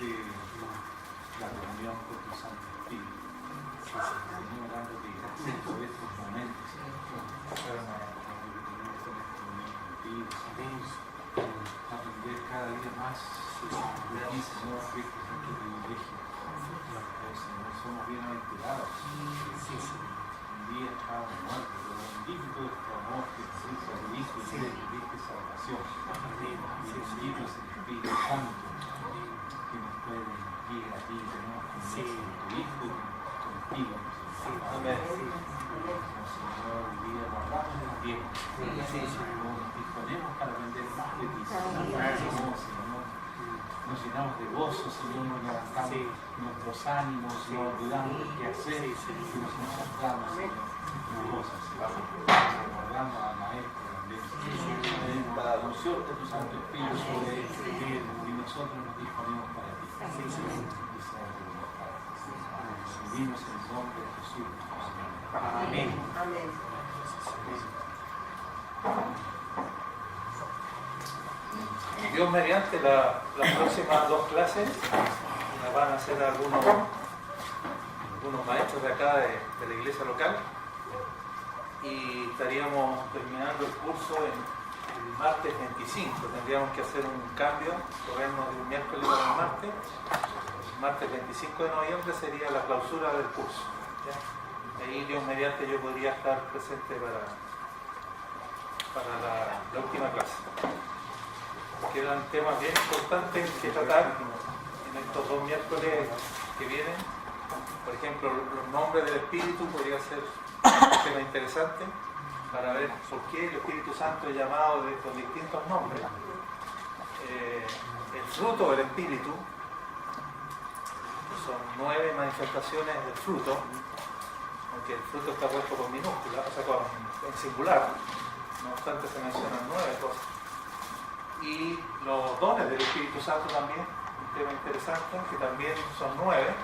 la comunión con tu Santo Espíritu. Señor, dándote gracias por estos momentos, para aprender cada día más de ti, Señor, que es nuestro privilegio. Señor, somos bienaventurados. Un día estábamos muertos, pero bendito es tu amor que nos hizo feliz y de salvación. Bendito es el Espíritu Santo que nos puede dirigir a ti, tenemos confianza en tu Hijo contigo. Amén. Señor, hoy día guardamos el tiempo. Nos disponemos para aprender más de ti. Señor, nos llenamos de gozo, Señor, nos levantamos nuestros ánimos, nos olvidamos de qué hacer y nos concentramos, Señor, en tu gozo, Señor. Guardamos al Maestro también. La unción de tu Santo Espíritu sobre él y nosotros nos disponemos para ti. Vivimos en el nombre de Jesús. Amén. Amén. Dios mediante, las próximas 2 clases las van a hacer algunos maestros de acá de la iglesia local, y estaríamos terminando el curso el martes 25. Tendríamos que hacer un cambio, corrernos de un miércoles para el martes. El martes 25 de noviembre sería la clausura del curso, ¿ya? Ahí Dios mediante yo podría estar presente para la última clase. Quedan temas bien importantes que tratar en estos 2 miércoles que vienen. Por ejemplo, los nombres del Espíritu podría ser un tema interesante para ver por qué el Espíritu Santo es llamado con distintos nombres. El fruto del Espíritu, son 9 manifestaciones del fruto, aunque el fruto está puesto con minúscula, o sea, en singular, no obstante se mencionan 9 cosas. Y los dones del Espíritu Santo también, un tema interesante, que también son 9.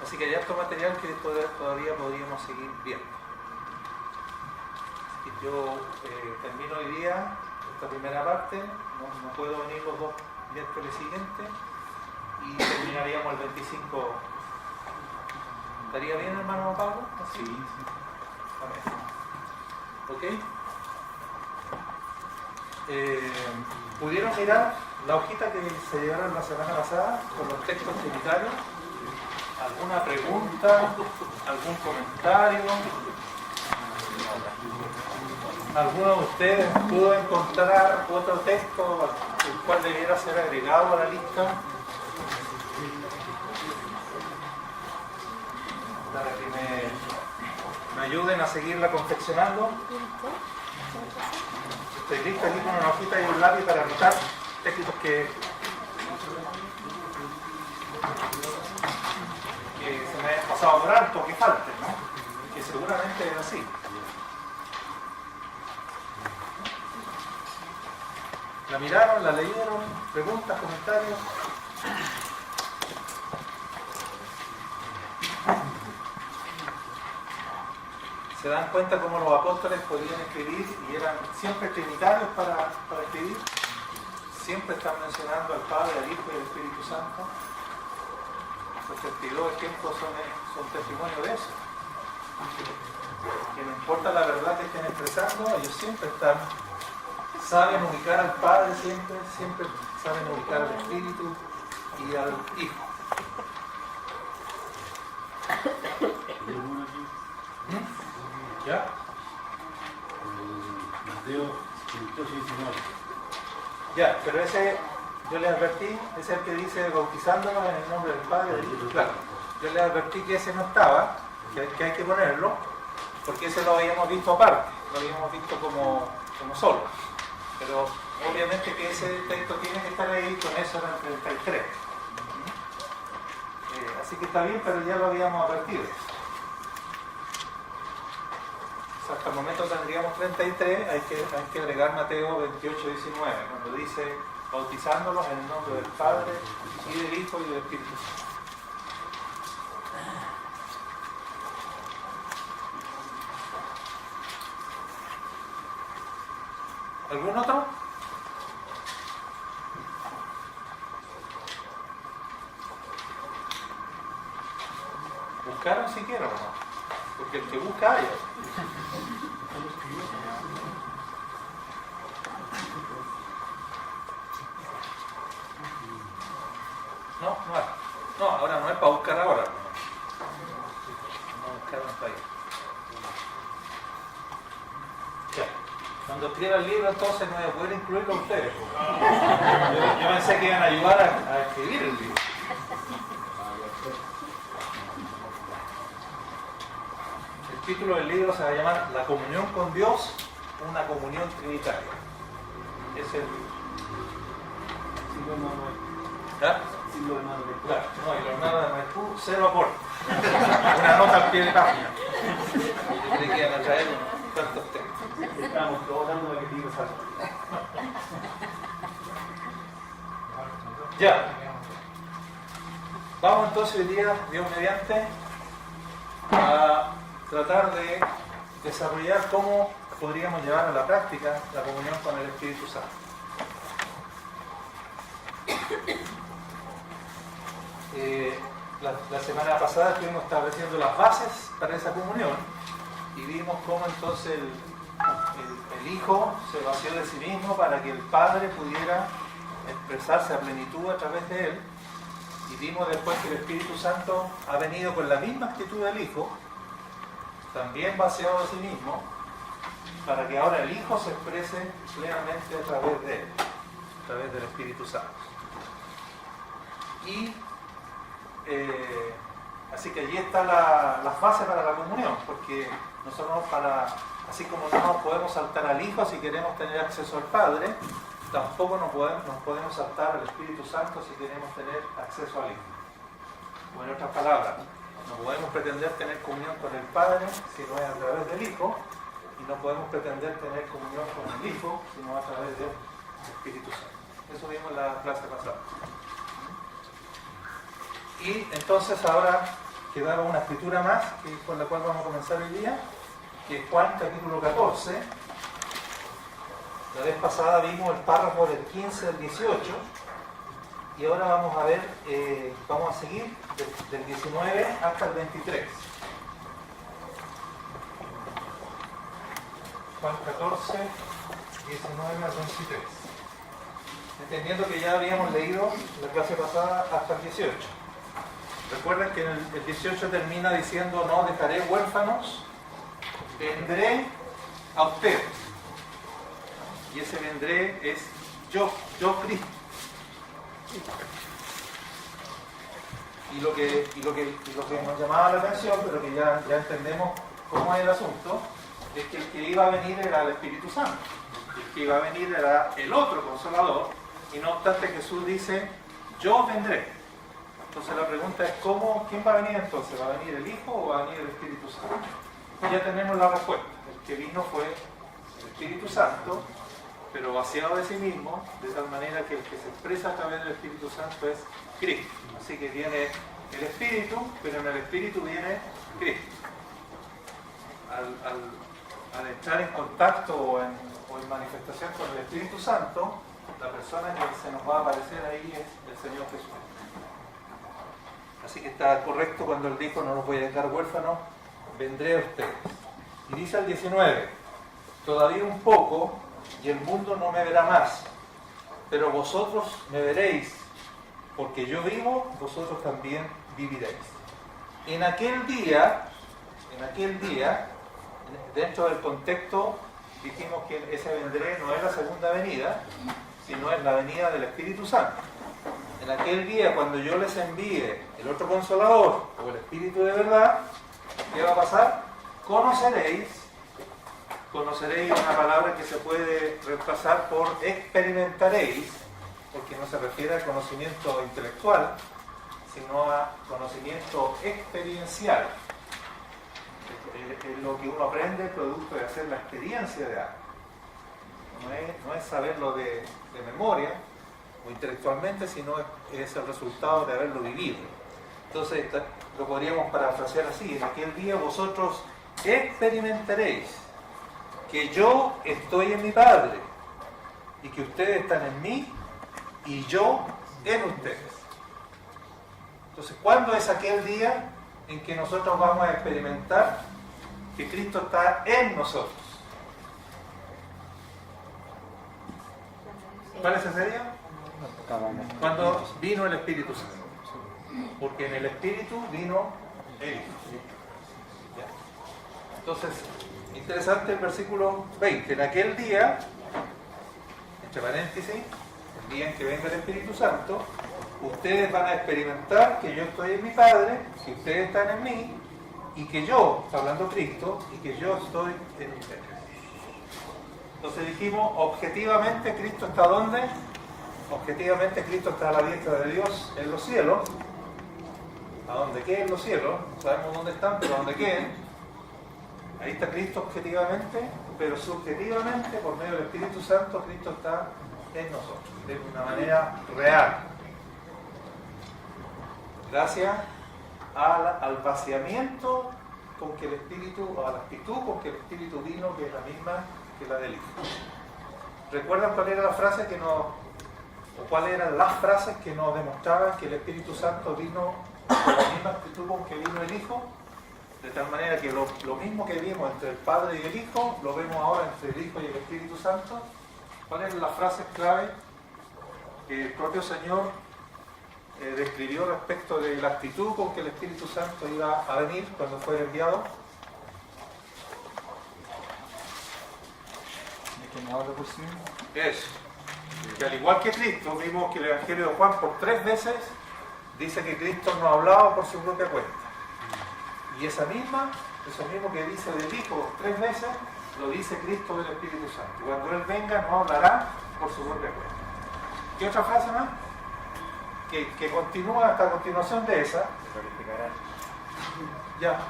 Así que hay harto material que todavía podríamos seguir viendo. Y yo termino hoy día esta primera parte, no puedo venir los 2 miércoles siguientes, y terminaríamos el 25. ¿Estaría bien, hermano Pablo? Sí. ¿Ok? ¿Pudieron mirar la hojita que se llevaron la semana pasada con los textos trinitarios? ¿Alguna pregunta? ¿Algún comentario? ¿Alguno de ustedes pudo encontrar otro texto el cual debiera ser agregado a la lista? Para que me ayuden a seguirla confeccionando. Estoy listo aquí con una hojita y un lápiz para anotar textos que se me hayan pasado por alto, que falten, ¿no? Que seguramente es así. ¿La miraron? ¿La leyeron? ¿Preguntas? ¿Comentarios? ¿Se dan cuenta cómo los apóstoles podían escribir y eran siempre trinitarios para escribir? Siempre están mencionando al Padre, al Hijo y al Espíritu Santo. Los 32 ejemplos son testimonio de eso. Que no importa la verdad que estén expresando, ellos siempre saben ubicar al Padre, siempre saben ubicar al Espíritu y al Hijo. ¿Ya? Mateo 28:19. Ya, pero ese, yo les advertí, ese es el que dice bautizándonos en el nombre del Padre, del Hijo. Claro, yo les advertí que ese no estaba, que hay que ponerlo, porque ese lo habíamos visto aparte, lo habíamos visto como solo. Pero obviamente que ese texto tiene que estar ahí, con eso eran 33. Así que está bien, pero ya lo habíamos advertido. Hasta el momento tendríamos 33, hay que agregar Mateo 28:19, cuando dice bautizándolos en el nombre del Padre y del Hijo y del Espíritu Santo. ¿Algún otro? ¿Buscaron siquiera o no? Porque el que busca haya. No, no es. No, ahora no es para buscar ahora. No buscaron para ahí. Ya. Cuando escriba el libro, entonces no voy a poder incluirlo a ustedes. Yo pensé que iban a ayudar a escribir el libro. El título del libro se va a llamar La comunión con Dios, una comunión trinitaria. Es el... ¿Ya? Claro, no, y los hermanos de Maipú, cero aporte. Una nota al pie de página. Yo creí que iban a traer tantos temas. Estamos todos dando la que tiene salud. Ya. Vamos entonces hoy día, Dios mediante, a tratar de desarrollar cómo podríamos llevar a la práctica la comunión con el Espíritu Santo. La semana pasada estuvimos estableciendo las bases para esa comunión y vimos cómo entonces el Hijo se vació de sí mismo para que el Padre pudiera expresarse a plenitud a través de él, y vimos después que el Espíritu Santo ha venido con la misma actitud del Hijo, también vaciado de sí mismo, para que ahora el Hijo se exprese plenamente a través de él, a través del Espíritu Santo. Y así que allí está la fase para la comunión, porque nosotros así como no nos podemos saltar al Hijo si queremos tener acceso al Padre, tampoco nos podemos saltar al Espíritu Santo si queremos tener acceso al Hijo. O en otras palabras, no podemos pretender tener comunión con el Padre si no es a través del Hijo, y no podemos pretender tener comunión con el Hijo si no es a través del Espíritu Santo. Eso vimos en la clase pasada. Y entonces ahora quedaba una escritura más con la cual vamos a comenzar hoy día, que es Juan capítulo 14. La vez pasada vimos el párrafo del 15 al 18 y ahora vamos a ver, vamos a seguir del 19 hasta el 23. Juan 14, 19 al 23. Entendiendo que ya habíamos leído la clase pasada hasta el 18. Recuerden que el 18 termina diciendo: no dejaré huérfanos, vendré a ustedes. Y ese vendré es yo Cristo. Y lo que nos llamaba la atención, pero que ya entendemos cómo es el asunto, es que el que iba a venir era el Espíritu Santo. El que iba a venir era el otro Consolador, y no obstante Jesús dice: yo vendré. Entonces la pregunta es: ¿quién va a venir entonces? ¿Va a venir el Hijo o va a venir el Espíritu Santo? Y ya tenemos la respuesta. El que vino fue el Espíritu Santo, pero vaciado de sí mismo, de tal manera que el que se expresa a través del Espíritu Santo es Cristo. Así que viene el Espíritu, pero en el Espíritu viene Cristo. Al entrar en contacto o en manifestación con el Espíritu Santo, la persona que se nos va a aparecer ahí es el Señor Jesús. Así que está correcto cuando Él dijo: no los voy a dejar huérfanos, vendré a ustedes. Y dice al 19: todavía un poco y el mundo no me verá más, pero vosotros me veréis, porque yo vivo, vosotros también viviréis. En aquel día, dentro del contexto, dijimos que ese vendré no es la segunda venida, sino es la venida del Espíritu Santo. En aquel día, cuando yo les envíe el otro Consolador, o el Espíritu de verdad, ¿qué va a pasar? Conoceréis una palabra que se puede reemplazar por experimentaréis, porque no se refiere al conocimiento intelectual, sino a conocimiento experiencial. Es lo que uno aprende producto de hacer la experiencia de algo. No es saberlo de memoria o intelectualmente, sino es el resultado de haberlo vivido. Entonces lo podríamos parafrasear así: en aquel día vosotros experimentaréis que yo estoy en mi Padre y que ustedes están en mí y yo en ustedes. Entonces, ¿cuándo es aquel día? en que nosotros vamos a experimentar que Cristo está en nosotros. ¿Cuál es ese día? Cuando vino el Espíritu Santo. Porque en el Espíritu vino el Hijo. ¿Ya? Entonces, interesante el versículo 20. En aquel día, entre paréntesis, el día en que venga el Espíritu Santo, ustedes van a experimentar que yo estoy en mi Padre, que ustedes están en mí, y que yo, está hablando Cristo, y que yo estoy en ustedes. Entonces dijimos, objetivamente Cristo está ¿dónde? Objetivamente Cristo está a la diestra de Dios en los cielos. A donde queden los cielos, no sabemos dónde están, pero a donde queden, ahí está Cristo objetivamente, pero subjetivamente, por medio del Espíritu Santo, Cristo está en nosotros, de una manera real. Gracias al vaciamiento con que el Espíritu, o a la actitud con que el Espíritu vino, que es la misma que la del Hijo. ¿Recuerdan cuál era la frase que nos, o cuáles eran las frases que nos demostraban que el Espíritu Santo vino con la misma actitud con que vino el Hijo? De tal manera que lo mismo que vimos entre el Padre y el Hijo, lo vemos ahora entre el Hijo y el Espíritu Santo. ¿Cuáles eran las frases clave que el propio Señor describió respecto de la actitud con que el Espíritu Santo iba a venir cuando fuera enviado? ¿De que no habla por sí mismo? Eso. Que al igual que Cristo, vimos que el Evangelio de Juan por 3 veces dice que Cristo no hablaba por su propia cuenta. Y eso mismo que dice del Hijo 3 veces, lo dice Cristo del Espíritu Santo. Cuando Él venga no hablará por su propia cuenta. ¿Qué otra frase más? Que continúa hasta a continuación de esa. Ya,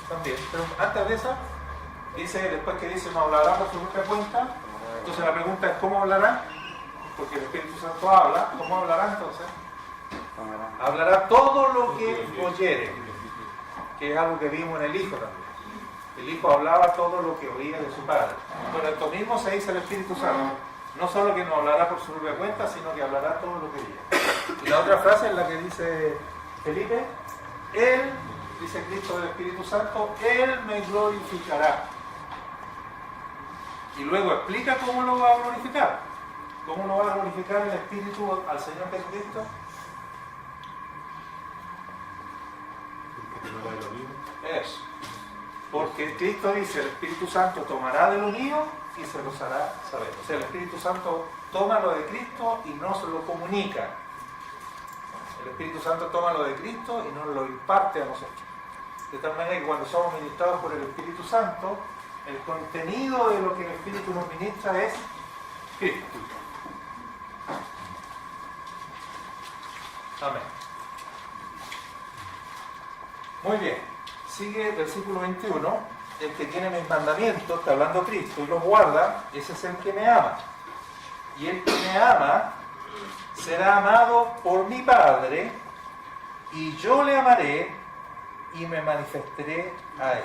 también. Pero antes de esa, dice, después que dice no hablará por su propia cuenta, entonces la pregunta es ¿cómo hablará? Porque el Espíritu Santo habla. ¿Cómo hablará entonces? Hablará todo lo que oyere, que es algo que vimos en el Hijo también. El Hijo hablaba todo lo que oía de su Padre. Bueno, esto mismo se dice el Espíritu Santo. No solo que no hablará por su propia cuenta, sino que hablará todo lo que oía. Y la otra frase es la que dice Felipe: Él, dice Cristo del Espíritu Santo, Él me glorificará. Y luego explica cómo lo va a glorificar. ¿Cómo lo va a glorificar el Espíritu al Señor Jesucristo? Eso. Porque Cristo dice, el Espíritu Santo tomará de lo mío y se los hará saber. O sea, el Espíritu Santo toma lo de Cristo y no se lo comunica. El Espíritu Santo toma lo de Cristo y nos lo imparte a nosotros. De tal manera que cuando somos ministrados por el Espíritu Santo, el contenido de lo que el Espíritu nos ministra es Cristo. Amén. Muy bien. Sigue el versículo 21. El que tiene mis mandamientos, está hablando Cristo, y los guarda, ese es el que me ama. Y el que me ama será amado por mi Padre, y yo le amaré y me manifestaré a él.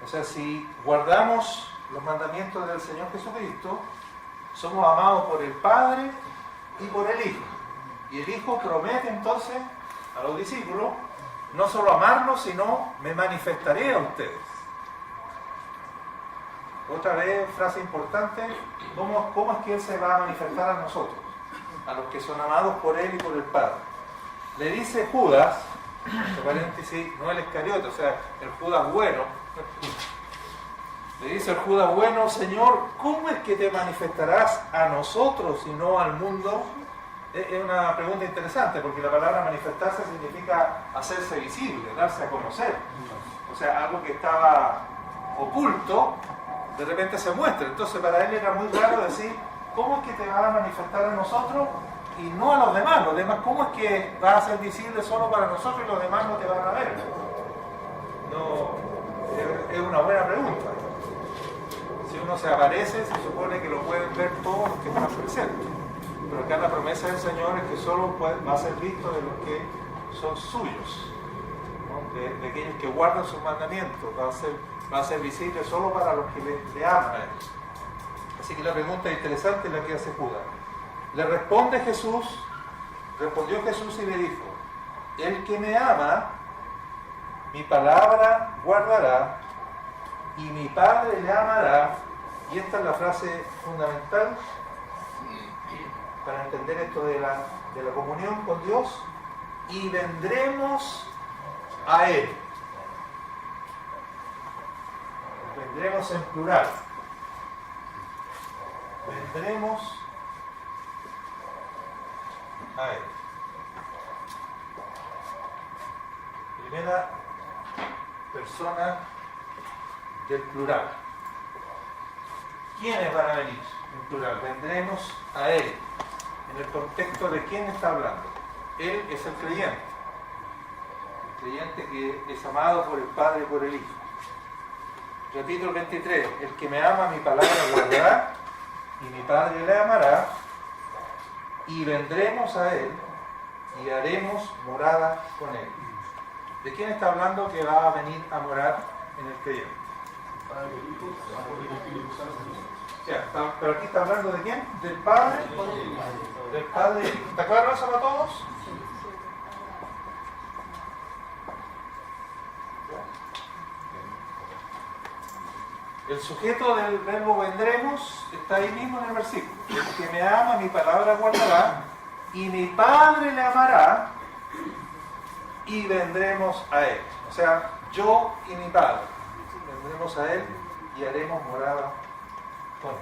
O sea, si guardamos los mandamientos del Señor Jesucristo, somos amados por el Padre y por el Hijo. Y el Hijo promete entonces a los discípulos no solo amarnos, sino me manifestaré a ustedes. Otra vez, frase importante, ¿cómo es que Él se va a manifestar a nosotros? A los que son amados por Él y por el Padre. Le dice Judas, entre paréntesis, no el Iscariote, o sea, el Judas bueno. Le dice el Judas bueno: Señor, ¿cómo es que te manifestarás a nosotros y no al mundo? Es una pregunta interesante, porque la palabra manifestarse significa hacerse visible, darse a conocer. O sea, algo que estaba oculto, de repente se muestra. Entonces para él era muy raro decir, ¿cómo es que te vas a manifestar a nosotros y no a los demás? Los demás, ¿cómo es que vas a ser visible solo para nosotros y los demás no te van a ver? No, es una buena pregunta. Si uno se aparece, se supone que lo pueden ver todos los que están presentes. Pero acá la promesa del Señor es que solo va a ser visto de los que son suyos, ¿no? de aquellos que guardan sus mandamientos. Va a ser visible solo para los que le aman a Él. Así que la pregunta interesante es la que hace Judas. Le respondió Jesús y le dijo: el que me ama, mi palabra guardará, y mi Padre le amará. Y esta es la frase fundamental para entender esto de la comunión con Dios. Y vendremos a Él. Vendremos en plural. Vendremos a Él. Primera persona del plural. ¿Quiénes van a venir? En plural. Vendremos a Él. En el contexto de quién está hablando. Él es el creyente. El creyente que es amado por el Padre y por el Hijo. Repito el 23. El que me ama, mi palabra guardará, y mi Padre le amará, y vendremos a Él, y haremos morada con Él. ¿De quién está hablando que va a venir a morar en el creyente? Ya, pero aquí está hablando de quién? Del Padre. Del Padre. ¿Está claro eso para todos? El sujeto del verbo vendremos está ahí mismo en el versículo. El que me ama, mi palabra guardará, y mi Padre le amará, y vendremos a Él. O sea, yo y mi Padre vendremos a Él y haremos morada con Él.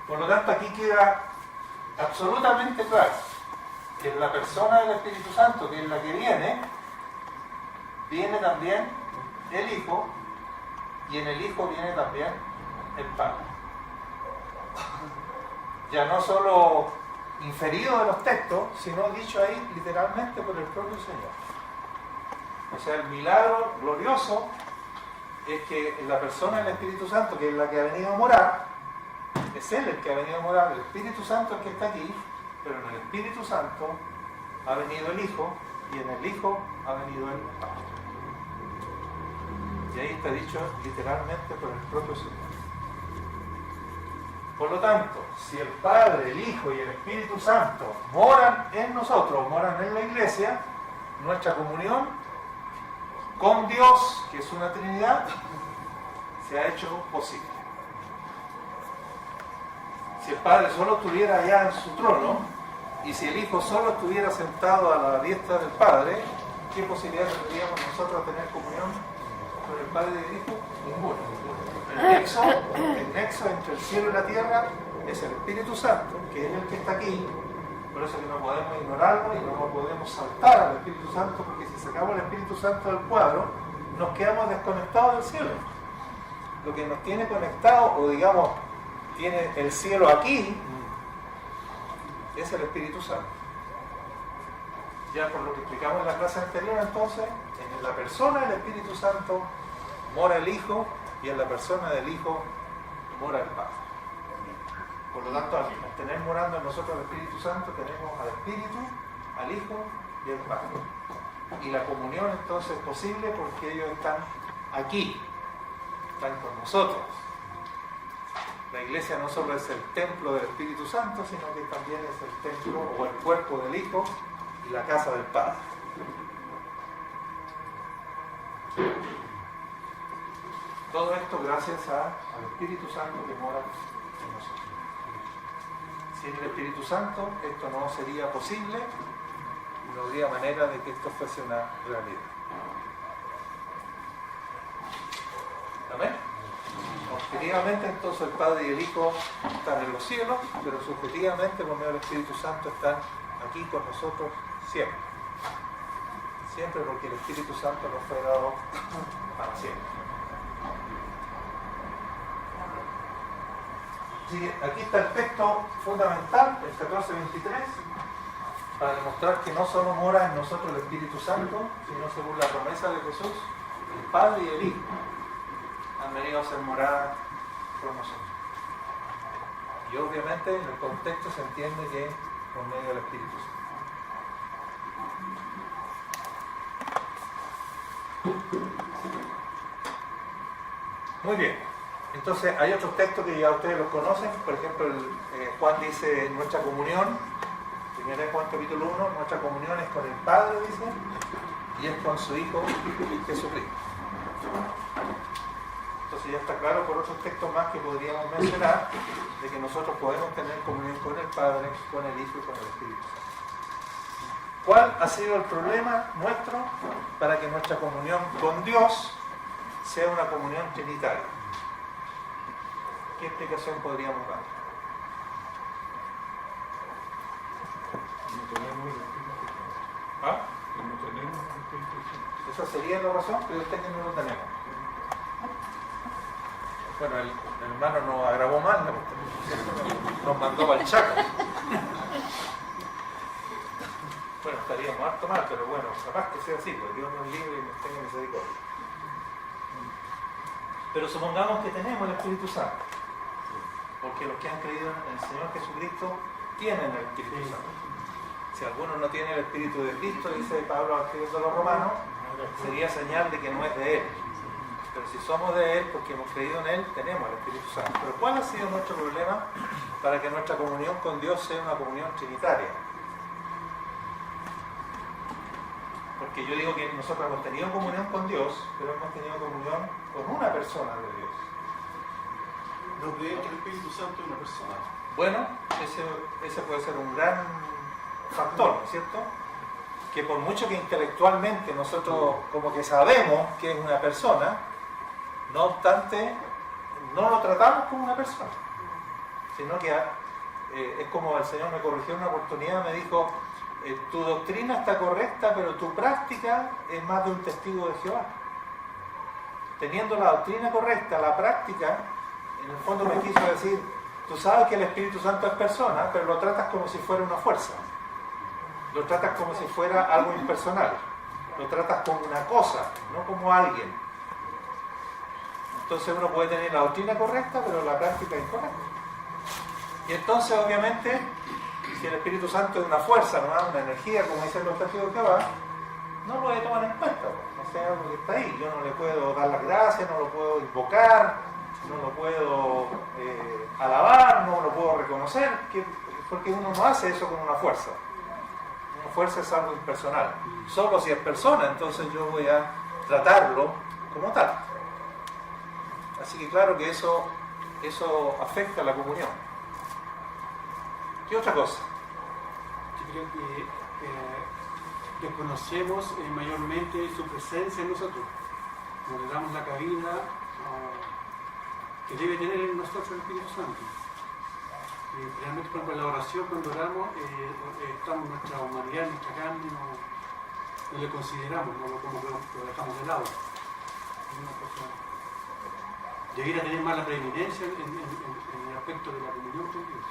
Por lo tanto, aquí queda absolutamente claro que en la persona del Espíritu Santo, que es la que viene también el Hijo, y en el Hijo viene también el Padre. Ya no solo inferido de los textos, sino dicho ahí literalmente por el propio Señor. O sea, el milagro glorioso es que en la persona del Espíritu Santo, que es la que ha venido a morar, es Él el que ha venido a morar, el Espíritu Santo es el que está aquí, pero en el Espíritu Santo ha venido el Hijo, y en el Hijo ha venido el Padre. Y ahí está dicho literalmente por el propio Señor. Por lo tanto, si el Padre, el Hijo y el Espíritu Santo moran en nosotros, moran en la iglesia, nuestra comunión con Dios, que es una Trinidad, se ha hecho posible. Si el Padre solo estuviera allá en su trono, y si el Hijo solo estuviera sentado a la diestra del Padre, ¿qué posibilidad tendríamos nosotros de tener comunión con el Padre y el Hijo? Ninguna. El nexo entre el cielo y la tierra es el Espíritu Santo, que es el que está aquí. Por eso que no podemos ignorarlo y no podemos saltar al Espíritu Santo, porque si sacamos el Espíritu Santo del cuadro, nos quedamos desconectados del cielo. Lo que nos tiene conectados, o digamos, tiene el cielo aquí, es el Espíritu Santo. Ya por lo que explicamos en la clase anterior, entonces, en la persona del Espíritu Santo mora el Hijo, y en la persona del Hijo mora el Padre. Por lo tanto, al tener morando en nosotros el Espíritu Santo, tenemos al Espíritu, al Hijo y al Padre. Y la comunión entonces es posible porque ellos están aquí, están con nosotros. La iglesia no solo es el templo del Espíritu Santo, sino que también es el templo o el cuerpo del Hijo y la casa del Padre. Todo esto gracias al Espíritu Santo que mora en nosotros. Sin el Espíritu Santo esto no sería posible y no habría manera de que esto fuese una realidad. ¿Amén? Objetivamente entonces el Padre y el Hijo están en los cielos, pero subjetivamente por medio del Espíritu Santo están aquí con nosotros siempre. Siempre, porque el Espíritu Santo nos fue dado para siempre. Sí, aquí está el texto fundamental, el 14:23, para demostrar que no solo mora en nosotros el Espíritu Santo, sino según la promesa de Jesús, el Padre y el Hijo han venido a ser morada por nosotros. Y obviamente en el contexto se entiende que por medio del Espíritu Santo. Muy bien. Entonces, hay otros textos que ya ustedes los conocen. Por ejemplo, Juan dice nuestra comunión, 1 Juan capítulo 1, nuestra comunión es con el Padre, dice, y es con su Hijo Jesucristo. Entonces ya está claro por otros textos más que podríamos mencionar de que nosotros podemos tener comunión con el Padre, con el Hijo y con el Espíritu Santo. ¿Cuál ha sido el problema nuestro para que nuestra comunión con Dios sea una comunión trinitaria? ¿Qué explicación podríamos dar? No tenemos el Espíritu Santo. ¿Ah? No tenemos el Espíritu Santo. Esa sería la razón, pero usted que no lo tenemos. Bueno, el hermano nos agravó mal, nos mandó para el Chaco. Bueno, estaríamos harto mal, pero bueno, capaz que sea así, porque Dios nos libre y nos tenga misericordia. Pero supongamos que tenemos el Espíritu Santo, porque los que han creído en el Señor Jesucristo tienen el Espíritu Santo. Si alguno no tiene el Espíritu de Cristo, dice Pablo escribiendo a los romanos, sería señal de que no es de Él. Pero si somos de Él, porque hemos creído en Él, tenemos el Espíritu Santo. Pero ¿cuál ha sido nuestro problema para que nuestra comunión con Dios sea una comunión trinitaria? Porque yo digo que nosotros hemos tenido comunión con Dios, pero hemos tenido comunión con una persona de Dios. No creen que el Espíritu Santo es una persona. Bueno, ese puede ser un gran factor, ¿no es cierto? Que por mucho que intelectualmente nosotros como que sabemos que es una persona, no obstante, no lo tratamos como una persona, sino que es como el Señor me corrigió en una oportunidad, me dijo, tu doctrina está correcta, pero tu práctica es más de un testigo de Jehová. Teniendo la doctrina correcta, la práctica, en el fondo me quiso decir, tú sabes que el Espíritu Santo es persona, pero lo tratas como si fuera una fuerza. Lo tratas como si fuera algo impersonal. Lo tratas como una cosa, no como alguien. Entonces uno puede tener la doctrina correcta, pero la práctica incorrecta. Y entonces, obviamente, si el Espíritu Santo es una fuerza, ¿no? Una energía, como dicen los testigos de Jehová, no lo voy a tomar en cuenta. O sea, algo que está ahí. Yo no le puedo dar las gracias, no lo puedo invocar, no lo puedo alabar, no lo puedo reconocer, porque uno no hace eso con una fuerza. Una fuerza es algo impersonal. Solo si es persona, entonces yo voy a tratarlo como tal. Así que claro que eso afecta a la comunión. ¿Qué otra cosa? Yo creo que desconocemos mayormente su presencia en nosotros. No le damos la cabida que debe tener en nosotros el Espíritu Santo. Realmente, por ejemplo, en la oración, cuando oramos, estamos en nuestra humanidad, en nuestra carne, no le consideramos, como que lo dejamos de lado. Es una cosa. Debería tener más la preeminencia en el aspecto de la comunión con Dios.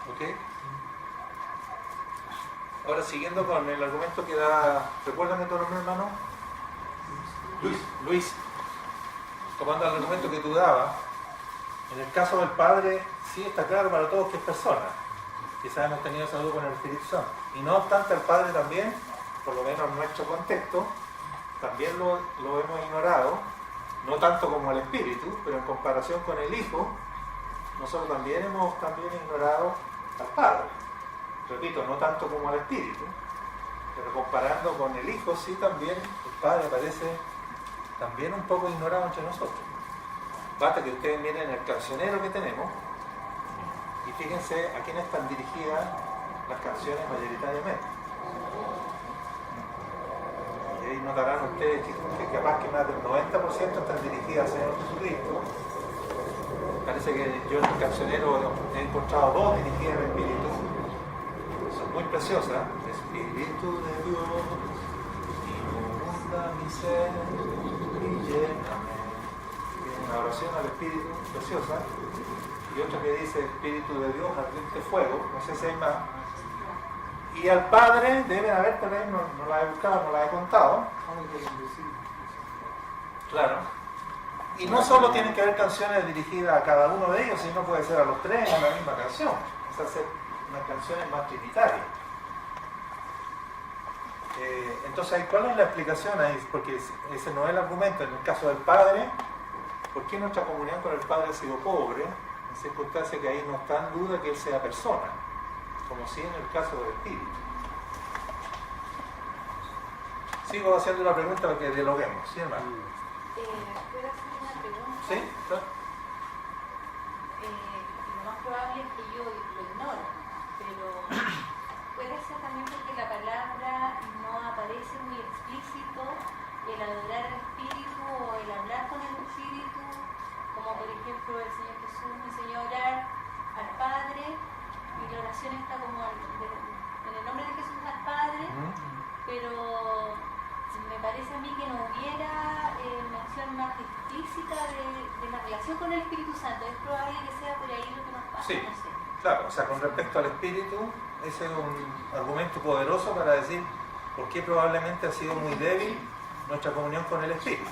¿Ok? Ahora, siguiendo con el argumento que da, recuérdame tu nombre, hermano. Luis. Tomando el argumento que tú dabas, en el caso del Padre, sí está claro para todos que es persona. Quizás hemos tenido salud con el Espíritu Santo. Y no obstante, el Padre también, por lo menos en nuestro contexto, también lo hemos ignorado, no tanto como el Espíritu, pero en comparación con el Hijo, nosotros también hemos ignorado al Padre. Repito, no tanto como al Espíritu, pero comparando con el Hijo, sí también el Padre parece también un poco ignorado entre nosotros. Basta que ustedes miren el cancionero que tenemos y fíjense a quién están dirigidas las canciones mayoritariamente. Y ahí notarán ustedes que capaz que más del 90% están dirigidas al Señor Jesucristo. Parece que yo en el cancionero he encontrado dos dirigidas al Espíritu. Son muy preciosas. Espíritu de Dios, inunda mi ser y lléname. Una oración al Espíritu preciosa. Y otra que dice Espíritu de Dios, ardiente fuego. No sé si hay más. Y al Padre deben haber, tal vez no la he buscado, no la he contado. Claro. Y no solo tienen que haber canciones dirigidas a cada uno de ellos, sino puede ser a los tres en la misma canción. Es hacer unas canciones más trinitarias. Entonces, ¿cuál es la explicación ahí? Porque ese no es el argumento. En el caso del Padre, ¿por qué nuestra comunión con el Padre ha sido pobre? En circunstancia que ahí no está en duda que Él sea persona, como si en el caso del Espíritu. Sigo haciendo una pregunta para que dialoguemos. ¿Sí, hermano? ¿Puedo hacer una pregunta? ¿Sí? ¿Claro? Lo más probable es que yo lo ignore, pero puede ser también porque la palabra no aparece muy explícito el adorar al Espíritu o el hablar con el Espíritu, como por ejemplo el Señor Jesús me enseñó a orar al Padre y la oración está como en el nombre de Jesús al Padre, pero me parece a mí que no hubiera mención más explícita de la relación con el Espíritu Santo. Es probable que sea por ahí lo que nos pasa. Sí. No sé. Claro, o sea, con respecto al Espíritu, ese es un argumento poderoso para decir por qué probablemente ha sido muy débil nuestra comunión con el Espíritu,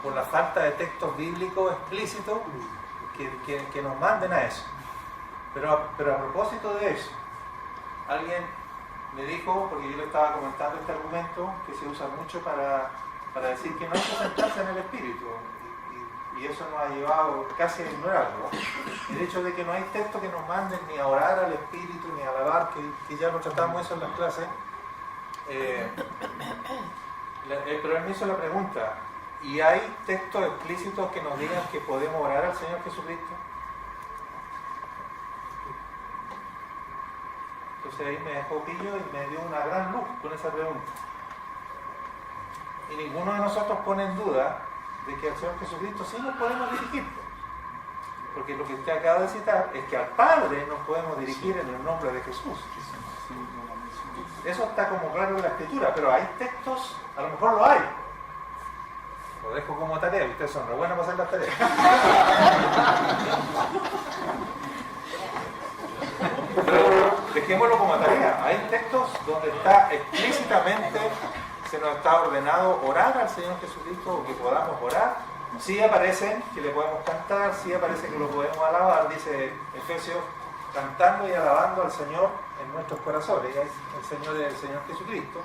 por la falta de textos bíblicos explícitos que nos manden a eso. Pero a propósito de eso, alguien me dijo, porque yo le estaba comentando este argumento que se usa mucho para decir que no hay que centrarse en el Espíritu, y eso nos ha llevado casi a ignorarlo. El hecho de que no hay texto que nos manden ni a orar al Espíritu ni a alabar, que ya lo tratamos eso en las clases. Pero él me hizo la pregunta, ¿y hay textos explícitos que nos digan que podemos orar al Señor Jesucristo? Entonces ahí me dejó pillo y me dio una gran luz con esa pregunta. Y ninguno de nosotros pone en duda de que al Señor Jesucristo sí nos podemos dirigir. Porque lo que usted acaba de citar es que al Padre nos podemos dirigir en el nombre de Jesús. Eso está como claro en la Escritura, pero hay textos, a lo mejor lo hay. Lo dejo como tarea, ustedes son re buenos para hacer las tareas. Pero dejémoslo como tarea. Hay textos donde está explícitamente, se nos está ordenado orar al Señor Jesucristo, o que podamos orar. Sí aparecen que le podemos cantar, sí aparece que lo podemos alabar, dice Efesios, cantando y alabando al Señor en nuestros corazones. El Señor es el Señor Jesucristo,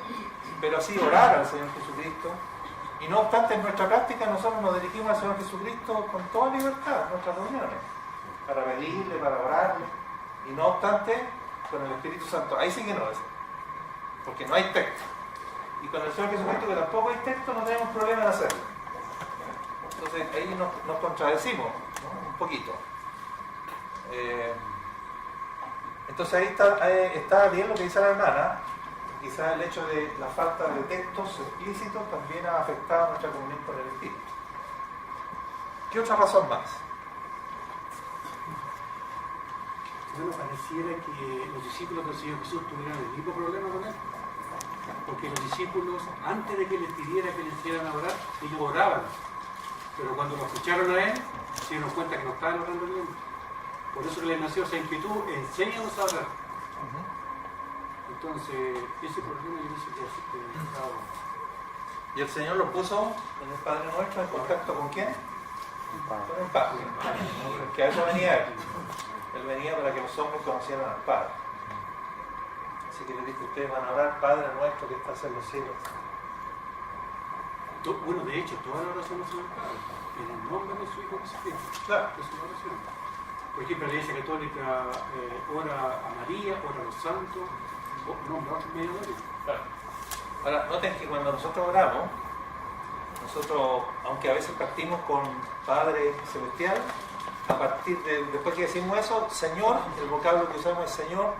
pero sí orar al Señor Jesucristo. Y no obstante, en nuestra práctica nosotros nos dirigimos al Señor Jesucristo con toda libertad en nuestras reuniones, para pedirle, para orarle, y no obstante, con el Espíritu Santo, ahí sí que no es, porque no hay texto. Y con el Señor Jesucristo, que tampoco hay texto, no tenemos problema en hacerlo. Entonces ahí nos contradecimos, ¿no? Un poquito. Entonces ahí está bien lo que dice la hermana. Quizás el hecho de la falta de textos explícitos también ha afectado nuestra comunión con el Espíritu. ¿Qué otra razón más? Bueno, pareciera que los discípulos del Señor Jesús tuvieran el mismo problema con él. Porque los discípulos, antes de que les pidiera que les hicieran a orar, ellos oraban. Pero cuando lo escucharon a él, se dieron cuenta que no estaban orando bien. Por eso les nació esa inquietud, enséñanos a orar. Entonces, ese problema yo pienso que así que Y el Señor lo puso en el Padre Nuestro en contacto con ¿quién? Con el Padre. Que a eso venía él. Él venía para que los hombres conocieran al Padre. Así que les dijo, ustedes van a orar, Padre Nuestro que estás en los cielos. Bueno, de hecho, todas las oraciones son al Padre, en el nombre de su Hijo Jesucristo. Claro. Es una oración. Por ejemplo, la Iglesia Católica ora a María, ora a los santos, nombra a otros mediadores. Claro. Ahora, noten que cuando nosotros oramos, aunque a veces partimos con Padre Celestial, a partir de, después que decimos eso, Señor, el vocablo que usamos es Señor,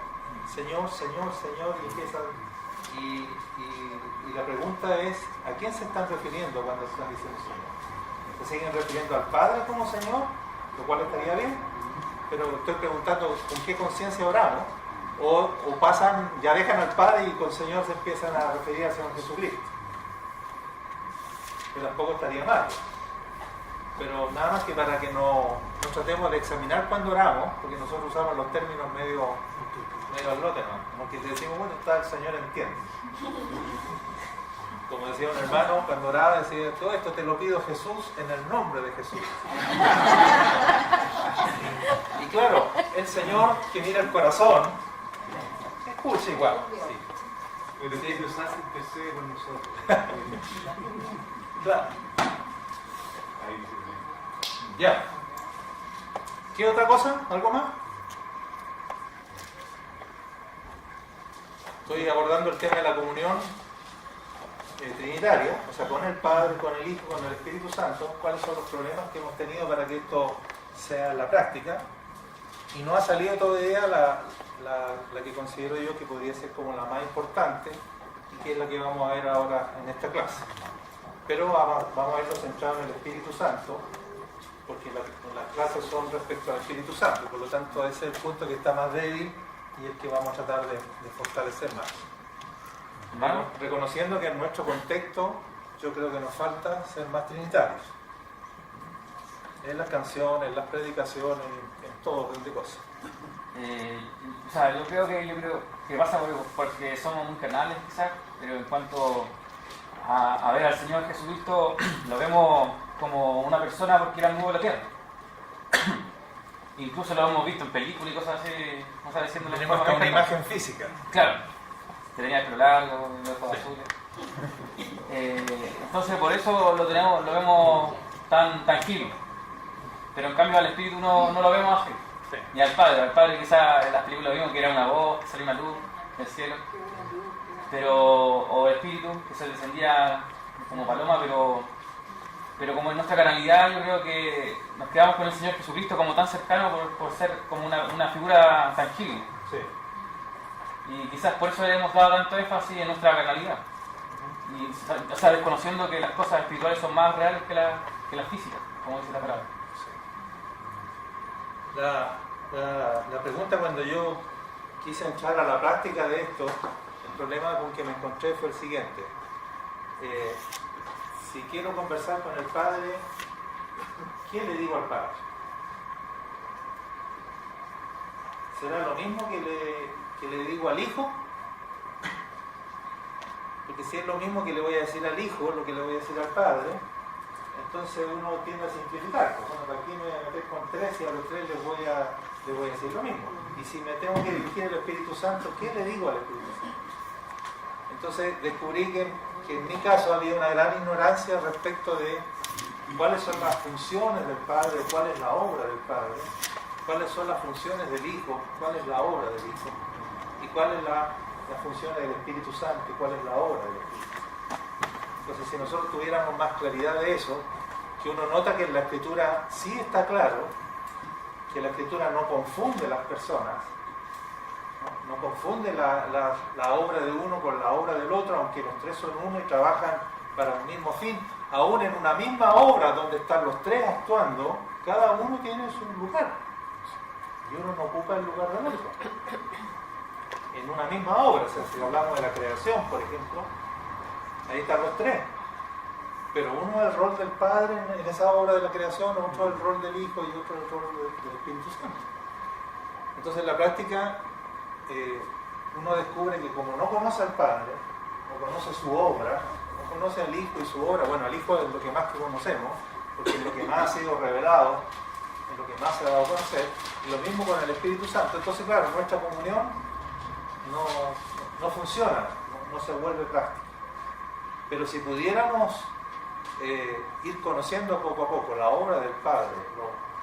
Señor, Señor, Señor, y empieza. Y la pregunta es, ¿a quién se están refiriendo cuando están diciendo Señor? ¿Se siguen refiriendo al Padre como Señor? Lo cual estaría bien, pero estoy preguntando con qué conciencia oramos, o pasan, ya dejan al Padre y con Señor se empiezan a referir al Señor Jesucristo. Que tampoco estaría mal. Pero nada más que para que no tratemos de examinar cuando oramos, porque nosotros usamos los términos medio al lote, ¿no? Como que decimos, bueno, está el Señor entiende. Como decía un hermano, cuando oraba decía, todo esto te lo pido Jesús en el nombre de Jesús. Y claro, el Señor que mira el corazón, escucha igual. Sí. Pero que Dios hace intercede con nosotros. Claro. Ahí sí. Ya. ¿Qué otra cosa? ¿Algo más? Estoy abordando el tema de la comunión trinitaria, o sea, con el Padre, con el Hijo, con el Espíritu Santo, cuáles son los problemas que hemos tenido para que esto sea la práctica. Y no ha salido todavía la que considero yo que podría ser como la más importante y que es la que vamos a ver ahora en esta clase. Pero vamos a verlo centrado en el Espíritu Santo, porque las clases son respecto al Espíritu Santo, por lo tanto ese es el punto que está más débil y el que vamos a tratar de fortalecer más. Bueno, reconociendo que en nuestro contexto yo creo que nos falta ser más trinitarios. En las canciones, en las predicaciones, en todo orden de cosas. O sea, yo creo que pasa porque somos muy carnales quizás, pero en cuanto a ver al Señor Jesucristo, lo vemos como una persona porque era el nuevo de la tierra. Incluso lo hemos visto en películas y cosas así, cosas diciéndole. Tenemos hasta una imagen física. Claro, que tenía el pelo largo, los ojos azules. Entonces por eso lo vemos tan tranquilo. Pero en cambio al Espíritu no lo vemos así. Sí. Ni al Padre quizás en las películas vimos que era una voz, que salía una luz del cielo. O el Espíritu, que se descendía como paloma, pero como en nuestra carnalidad yo creo que nos quedamos con el Señor Jesucristo como tan cercano por ser como una figura tangible. Sí. Y quizás por eso le hemos dado tanto énfasis en nuestra carnalidad. Y, o sea, desconociendo que las cosas espirituales son más reales que las físicas, como dice la palabra. La pregunta cuando yo quise entrar a la práctica de esto, el problema con que me encontré fue el siguiente. Si quiero conversar con el Padre, ¿qué le digo al Padre? ¿Será lo mismo que le digo al Hijo? Porque si es lo mismo que le voy a decir al Hijo, lo que le voy a decir al Padre, entonces uno tiende a simplificar. Pues bueno, aquí me voy a meter con tres y a los tres les voy a decir lo mismo. Y si me tengo que dirigir al Espíritu Santo, ¿qué le digo al Espíritu Santo? Entonces descubrí que en mi caso había una gran ignorancia respecto de cuáles son las funciones del Padre, cuál es la obra del Padre, cuáles son las funciones del Hijo, cuál es la obra del Hijo, y cuáles son las funciones del Espíritu Santo y cuál es la obra del Espíritu. Entonces, si nosotros tuviéramos más claridad de eso, que uno nota que en la Escritura sí está claro, que la Escritura no confunde las personas, no confunde la obra de uno con la obra del otro, aunque los tres son uno y trabajan para un mismo fin. Aún en una misma obra donde están los tres actuando, cada uno tiene su lugar y uno no ocupa el lugar del otro. En una misma obra, o sea, si hablamos de la creación, por ejemplo, ahí están los tres, pero uno es el rol del Padre en esa obra de la creación, otro es el rol del Hijo y otro es el rol del Espíritu Santo. Entonces en la práctica uno descubre que como no conoce al Padre, no conoce su obra, no conoce al Hijo y su obra, bueno, al Hijo es lo que más que conocemos, porque es lo que más ha sido revelado, es lo que más se ha dado a conocer, y lo mismo con el Espíritu Santo. Entonces claro, nuestra comunión no funciona, no se vuelve práctica. Pero si pudiéramos ir conociendo poco a poco la obra del Padre,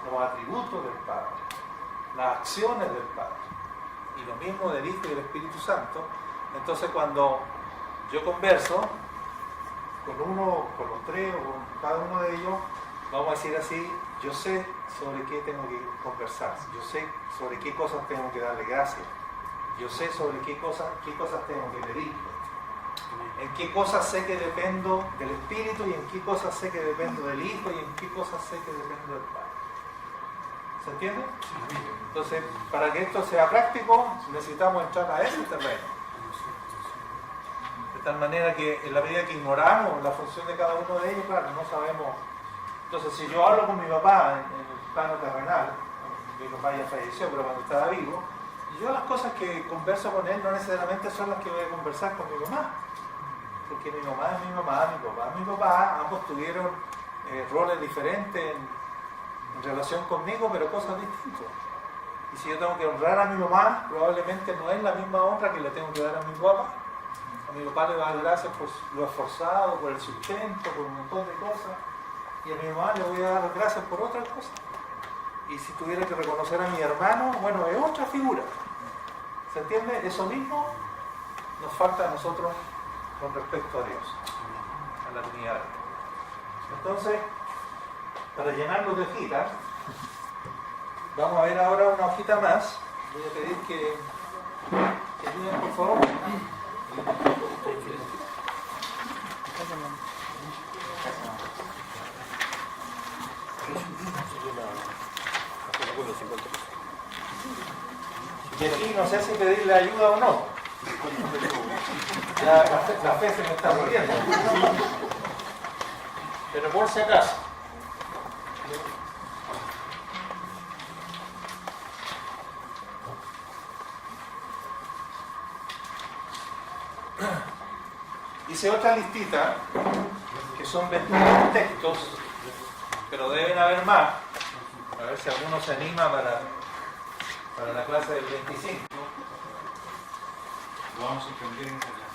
los atributos del Padre, las acciones del Padre, y lo mismo del Hijo y del Espíritu Santo, entonces cuando yo converso con uno, con los tres o con cada uno de ellos, vamos a decir así, yo sé sobre qué tengo que conversar, yo sé sobre qué cosas tengo que darle gracias, yo sé sobre qué cosas tengo que pedir, en qué cosas sé que dependo del Espíritu y en qué cosas sé que dependo del Hijo y en qué cosas sé que dependo del Padre. ¿Se entiende? Entonces, para que esto sea práctico, necesitamos entrar a ese terreno. De tal manera que en la medida que ignoramos la función de cada uno de ellos, claro, no sabemos. Entonces, si yo hablo con mi papá en el plano terrenal, mi papá ya falleció, pero cuando estaba vivo, yo las cosas que converso con él no necesariamente son las que voy a conversar con mi mamá. Porque mi mamá es mi mamá, mi papá, ambos tuvieron roles diferentes en relación conmigo, pero cosas distintas. Y si yo tengo que honrar a mi mamá, probablemente no es la misma honra que le tengo que dar a mi papá. A mi papá le va a dar gracias por lo esforzado, por el sustento, por un montón de cosas. Y a mi mamá le voy a dar gracias por otras cosas. Y si tuviera que reconocer a mi hermano, bueno, es otra figura. ¿Se entiende? Eso mismo nos falta a nosotros con respecto a Dios. a la Trinidad. Entonces, para llenarlo de hojitas, vamos a ver ahora una hojita más. Voy a pedir que ayuden, por favor. Y aquí no sé si pedirle ayuda o no. Ya la fe se me está muriendo. Pero por si acaso. Hice otra listita, que son 22 textos, pero deben haber más. A ver si alguno se anima para la clase del 25. Lo vamos a entender en esa clase.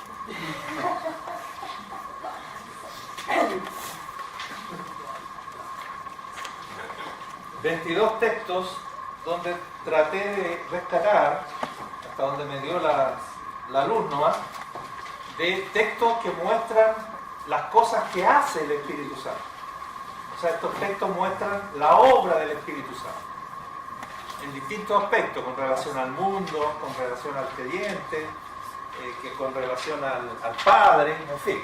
22 textos donde traté de rescatar, hasta donde me dio la luz nomás, de textos que muestran las cosas que hace el Espíritu Santo. O sea, estos textos muestran la obra del Espíritu Santo en distintos aspectos, con relación al mundo, con relación al creyente, que con relación al Padre, en fin.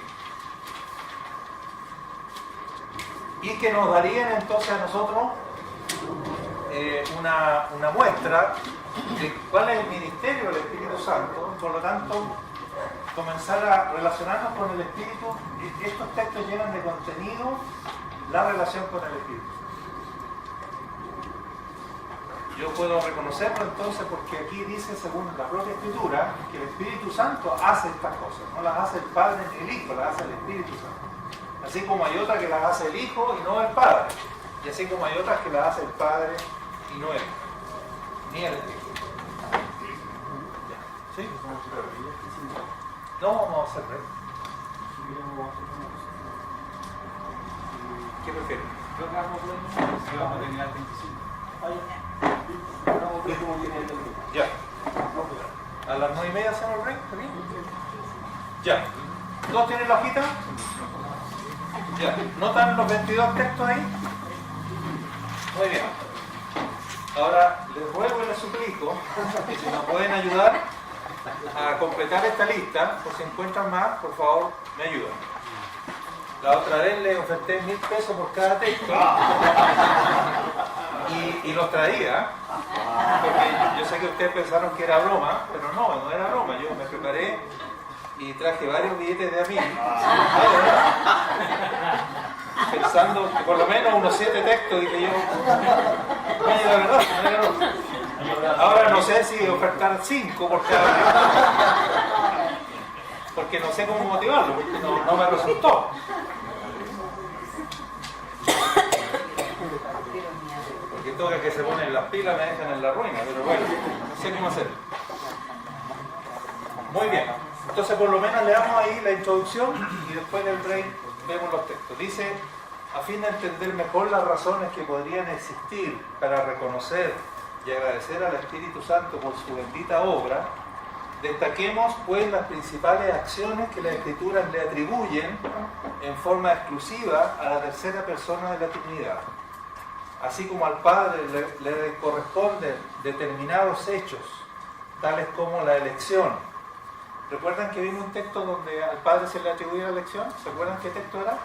Y que nos darían entonces a nosotros una muestra de cuál es el ministerio del Espíritu Santo. Por lo tanto, comenzar a relacionarnos con el Espíritu. Estos textos llenan de contenido la relación con el Espíritu. Yo puedo reconocerlo entonces porque aquí dice, según la propia Escritura, que el Espíritu Santo hace estas cosas. No las hace el Padre ni el Hijo, las hace el Espíritu Santo. Así como hay otras que las hace el Hijo y no el Padre. Y así como hay otras que las hace el Padre y no él. Ni el Espíritu. ¿Sí? No, vamos a hacer rey. ¿Qué prefieres? Yo vamos a terminar el 25. Ya. ¿A las 9:30 hacemos el break? ¿Está bien? Ya. ¿Todos tienen la hojita? Ya. ¿Notan los 22 textos ahí? Muy bien. Ahora les ruego y les suplico que si nos pueden ayudar a completar esta lista, por si encuentran más, por favor, me ayudan. La otra vez le oferté 1.000 pesos por cada texto y los traía, porque yo sé que ustedes pensaron que era broma, pero no era broma. Yo me preparé y traje varios billetes de a 1.000, pensando que por lo menos unos 7 textos, dije yo, oye, la verdad, no era broma. Ahora no sé si ofertar 5 por cada uno, porque no sé cómo motivarlo, porque no me resultó. Porque toca que se ponen las pilas me dejan en la ruina, pero bueno, no sé cómo hacerlo. Muy bien, entonces por lo menos le damos ahí la introducción y después del break vemos los textos. Dice, a fin de entender mejor las razones que podrían existir para reconocer y agradecer al Espíritu Santo por su bendita obra, destaquemos pues las principales acciones que las Escrituras le atribuyen en forma exclusiva a la tercera persona de la Trinidad. Así como al Padre le corresponden determinados hechos, tales como la elección. ¿Recuerdan que vimos un texto donde al Padre se le atribuía la elección? ¿Se acuerdan qué texto era?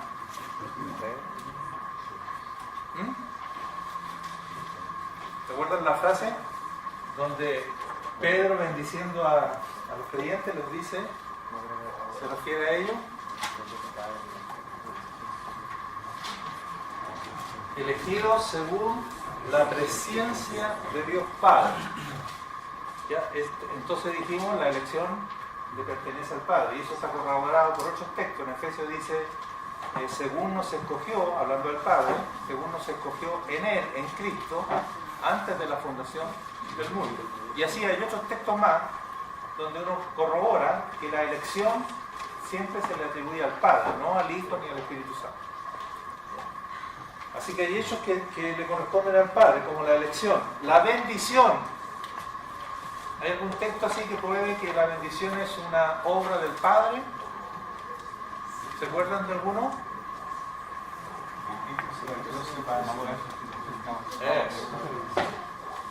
¿Recuerdan la frase donde Pedro, bendiciendo a los creyentes, les dice, se refiere a ellos? Elegidos según la presencia de Dios Padre. ¿Ya? Entonces dijimos, la elección le pertenece al Padre, y eso está corroborado por otros textos. En Efesios dice, según nos escogió, hablando del Padre, según nos escogió en Él, en Cristo, antes de la fundación del mundo. Y así hay otros textos más donde uno corrobora que la elección siempre se le atribuye al Padre, no al Hijo ni al Espíritu Santo. Así que hay hechos que le corresponden al Padre, como la elección. La bendición. ¿Hay algún texto así que pruebe que la bendición es una obra del Padre? ¿Se acuerdan de alguno?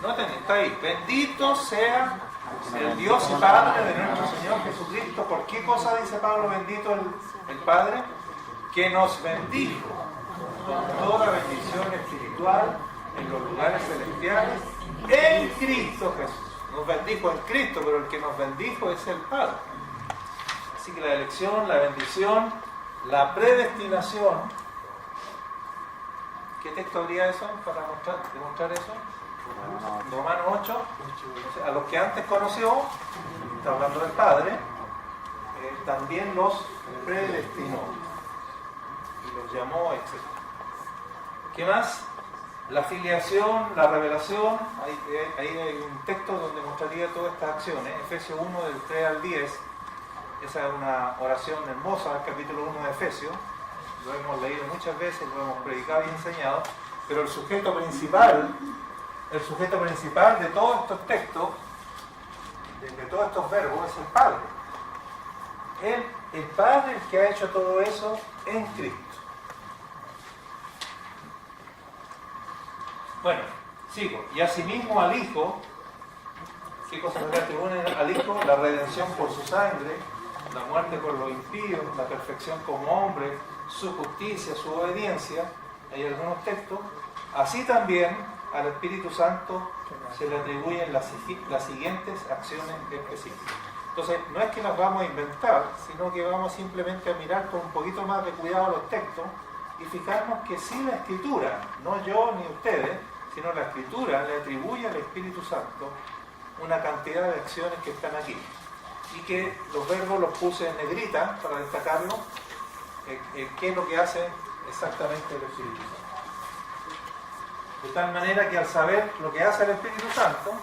Noten, está ahí. Bendito sea el Dios y Padre de nuestro Señor Jesucristo. ¿Por qué cosa dice Pablo bendito el Padre? Que nos bendijo con toda bendición espiritual en los lugares celestiales en Cristo Jesús. Nos bendijo en Cristo, pero el que nos bendijo es el Padre. Así que la elección, la bendición, la predestinación. ¿Qué texto habría eso para demostrar eso? Romanos 8. A los que antes conoció, está hablando del Padre, también los predestinó y los llamó, etc. ¿Qué más? La filiación, la revelación. Ahí hay un texto donde mostraría todas estas acciones. Efesios 1 del 3 al 10. Esa es una oración hermosa, el capítulo 1 de Efesios. Lo hemos leído muchas veces, lo hemos predicado y enseñado. Pero el sujeto principal de todos estos textos, de todos estos verbos, es el Padre. El Padre es el que ha hecho todo eso en Cristo. Bueno, sigo. Y asimismo al Hijo, ¿qué cosa le atribuyen al Hijo? La redención por su sangre, la muerte por los impíos, la perfección como hombre, su justicia, su obediencia. Hay algunos textos. Así también al Espíritu Santo se le atribuyen las siguientes acciones específicas. Entonces, no es que las vamos a inventar, sino que vamos simplemente a mirar con un poquito más de cuidado los textos y fijarnos que sí la Escritura, no yo ni ustedes, sino la Escritura le atribuye al Espíritu Santo una cantidad de acciones que están aquí. Y que los verbos los puse en negrita para destacarlo, qué es lo que hace exactamente el Espíritu Santo. De tal manera que al saber lo que hace el Espíritu Santo,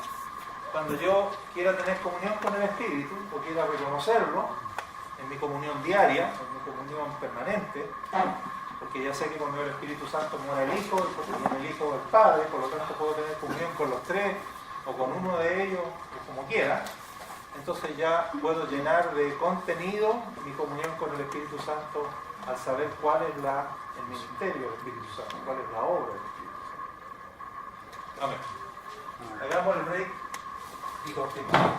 cuando yo quiera tener comunión con el Espíritu, o quiera reconocerlo en mi comunión diaria, en mi comunión permanente, porque ya sé que cuando el Espíritu Santo muere el Hijo, y en el Hijo el Padre, por lo tanto puedo tener comunión con los tres, o con uno de ellos, o como quiera, entonces ya puedo llenar de contenido mi comunión con el Espíritu Santo al saber cuál es el ministerio del Espíritu Santo, cuál es la obra del Espíritu Santo. Amén. Hagamos el break y continuamos.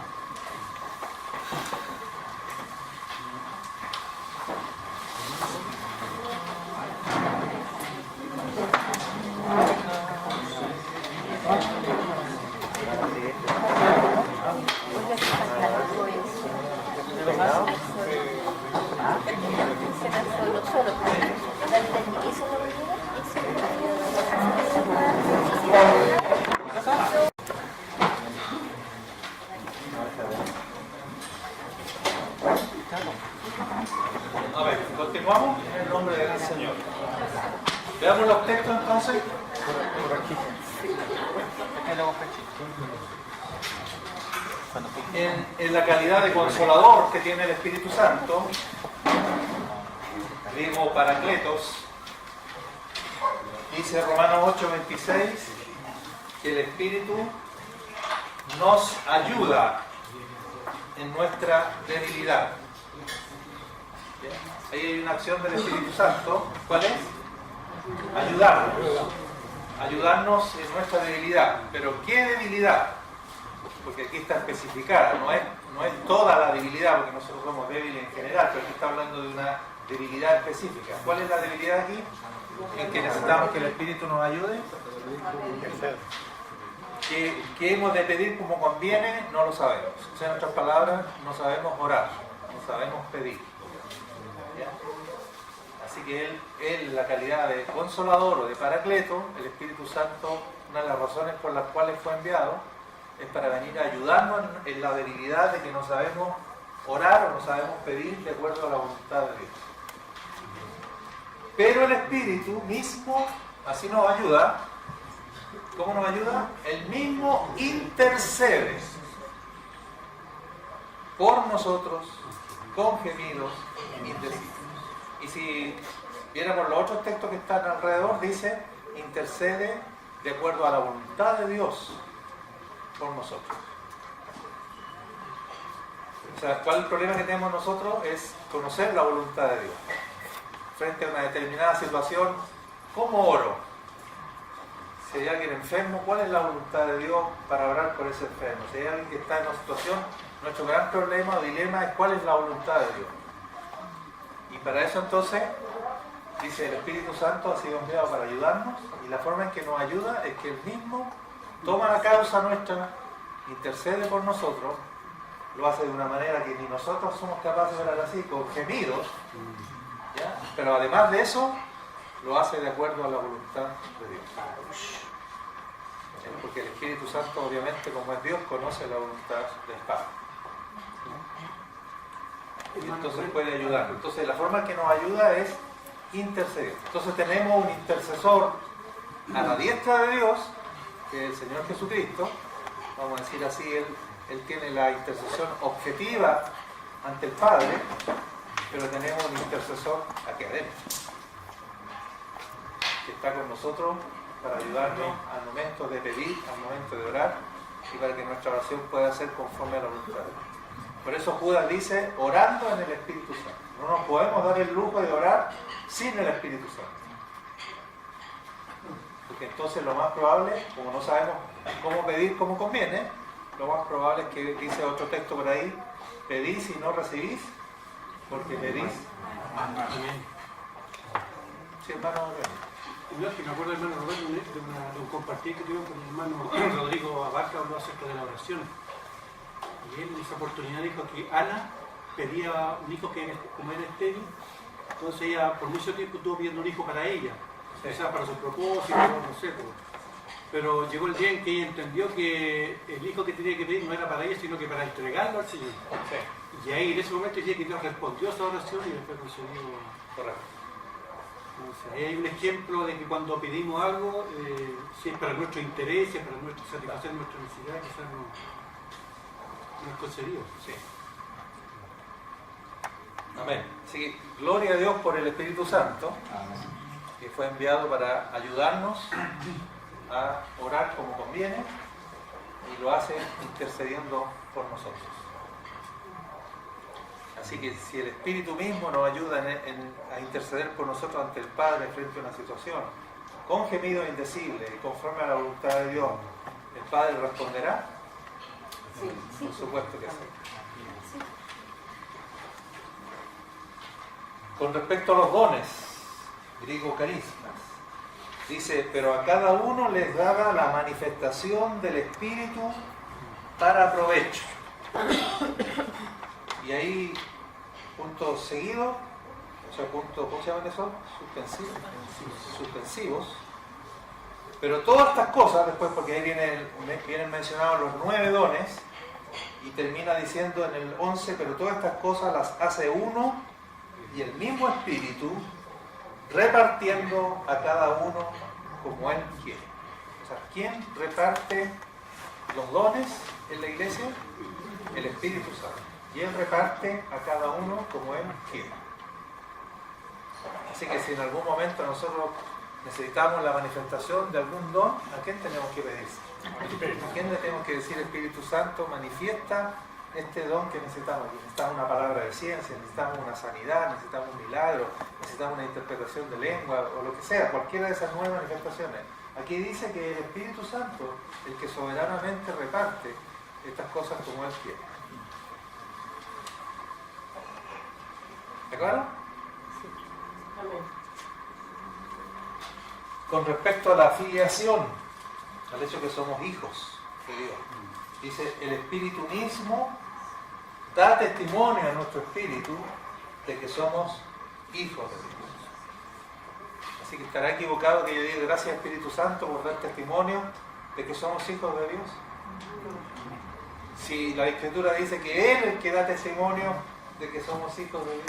A ver, continuamos en el nombre del Señor. Veamos los textos entonces. Por aquí. En la calidad de consolador que tiene el Espíritu Santo, griego Paracletos, dice Romanos 8:26 que el Espíritu nos ayuda en nuestra debilidad. Ahí hay una acción del Espíritu Santo. ¿Cuál es? Ayudarnos en nuestra debilidad. ¿Pero qué debilidad? Porque aquí está especificada, no es toda la debilidad, porque nosotros somos débiles en general, pero aquí está hablando de una debilidad específica. ¿Cuál es la debilidad aquí? En que necesitamos que el Espíritu nos ayude. ¿Qué hemos de pedir como conviene? No lo sabemos. O sea, en otras palabras, no sabemos orar, no sabemos pedir. ¿Ya? Así que él, la calidad de consolador o de paracleto, el Espíritu Santo, una de las razones por las cuales fue enviado, es para venir a ayudarnos en la debilidad de que no sabemos orar o no sabemos pedir de acuerdo a la voluntad de Dios. Pero el Espíritu mismo así nos ayuda. ¿Cómo nos ayuda? Él mismo intercede por nosotros con gemidos indecibles. Y si viéramos los otros textos que están alrededor, dice, intercede de acuerdo a la voluntad de Dios por nosotros. O sea, ¿cuál es el problema que tenemos nosotros? Es conocer la voluntad de Dios. frente a una determinada situación, ¿cómo oro? Si hay alguien enfermo, ¿cuál es la voluntad de Dios para orar por ese enfermo? Si hay alguien que está en una situación, nuestro gran problema o dilema es cuál es la voluntad de Dios. Y para eso entonces, dice, el Espíritu Santo ha sido enviado para ayudarnos, y la forma en que nos ayuda es que Él mismo toma la causa nuestra, intercede por nosotros, lo hace de una manera que ni nosotros somos capaces de orar así, con gemidos, ¿ya? Pero además de eso, lo hace de acuerdo a la voluntad de Dios. Porque el Espíritu Santo, obviamente, como es Dios, conoce la voluntad del Padre. Y entonces puede ayudar. Entonces la forma en que nos ayuda es interceder. Entonces tenemos un intercesor a la diestra de Dios, que es el Señor Jesucristo. Vamos a decir así, Él tiene la intercesión objetiva ante el Padre, pero tenemos un intercesor aquí adentro, que está con nosotros para ayudarnos al momento de pedir, al momento de orar, y para que nuestra oración pueda ser conforme a la voluntad de Dios. Por eso Judas dice, orando en el Espíritu Santo. No nos podemos dar el lujo de orar sin el Espíritu Santo. Porque entonces lo más probable, como no sabemos cómo pedir como conviene, lo más probable es que, dice otro texto por ahí, pedís y no recibís, porque pedís. Sí, hermano. Me acuerdo, hermano Roberto, de un compartir que tuvimos con el hermano Rodrigo Abarca, habló acerca de la oración. Y él en esa oportunidad dijo que Ana pedía un hijo que como era estéril, entonces ella por mucho tiempo estuvo pidiendo un hijo para ella, o sea, para su propósito, no sé, pero llegó el día en que ella entendió que el hijo que tenía que pedir no era para ella, sino que para entregarlo al Señor. Sí. Y ahí en ese momento dice que Dios respondió a esa oración y después concedió. Correcto. Entonces, ahí hay un ejemplo de que cuando pedimos algo, si es para nuestro interés, si es para satisfacer nuestra necesidad, quizás no es concedido. Sí. Amén. Así que gloria a Dios por el Espíritu Santo, que fue enviado para ayudarnos a orar como conviene, y lo hace intercediendo por nosotros. Así que si el Espíritu mismo nos ayuda a interceder por nosotros ante el Padre frente a una situación, con gemidos indecibles y conforme a la voluntad de Dios, ¿el Padre responderá? Sí. Por supuesto que sí. Con respecto a los dones, griego carismas, dice, pero a cada uno les daba la manifestación del Espíritu para provecho. Y ahí, punto seguido, o sea, punto, ¿cómo se llaman eso? Suspensivos. Pero todas estas cosas, después, porque ahí vienen mencionados los 9 dones, y termina diciendo en el 11, pero todas estas cosas las hace uno y el mismo Espíritu, repartiendo a cada uno como Él quiere. O sea, ¿quién reparte los dones en la iglesia? El Espíritu Santo. Y Él reparte a cada uno como Él quiere. Así que si en algún momento nosotros necesitamos la manifestación de algún don, ¿a quién tenemos que pedir? ¿A quién le tenemos que decir, Espíritu Santo, manifiesta este don que necesitamos? Necesitamos una palabra de ciencia, necesitamos una sanidad, necesitamos un milagro, necesitamos una interpretación de lengua, o lo que sea, cualquiera de esas 9 manifestaciones. Aquí dice que el Espíritu Santo, el que soberanamente reparte estas cosas como Él quiere. ¿De acuerdo? Sí. Amén. Con respecto a la filiación, al hecho que somos hijos de Dios, dice, el Espíritu mismo da testimonio a nuestro espíritu de que somos hijos de Dios. Así que estará equivocado que yo diga gracias Espíritu Santo por dar testimonio de que somos hijos de Dios. Si la Escritura dice que Él es el que da testimonio de que somos hijos de Dios.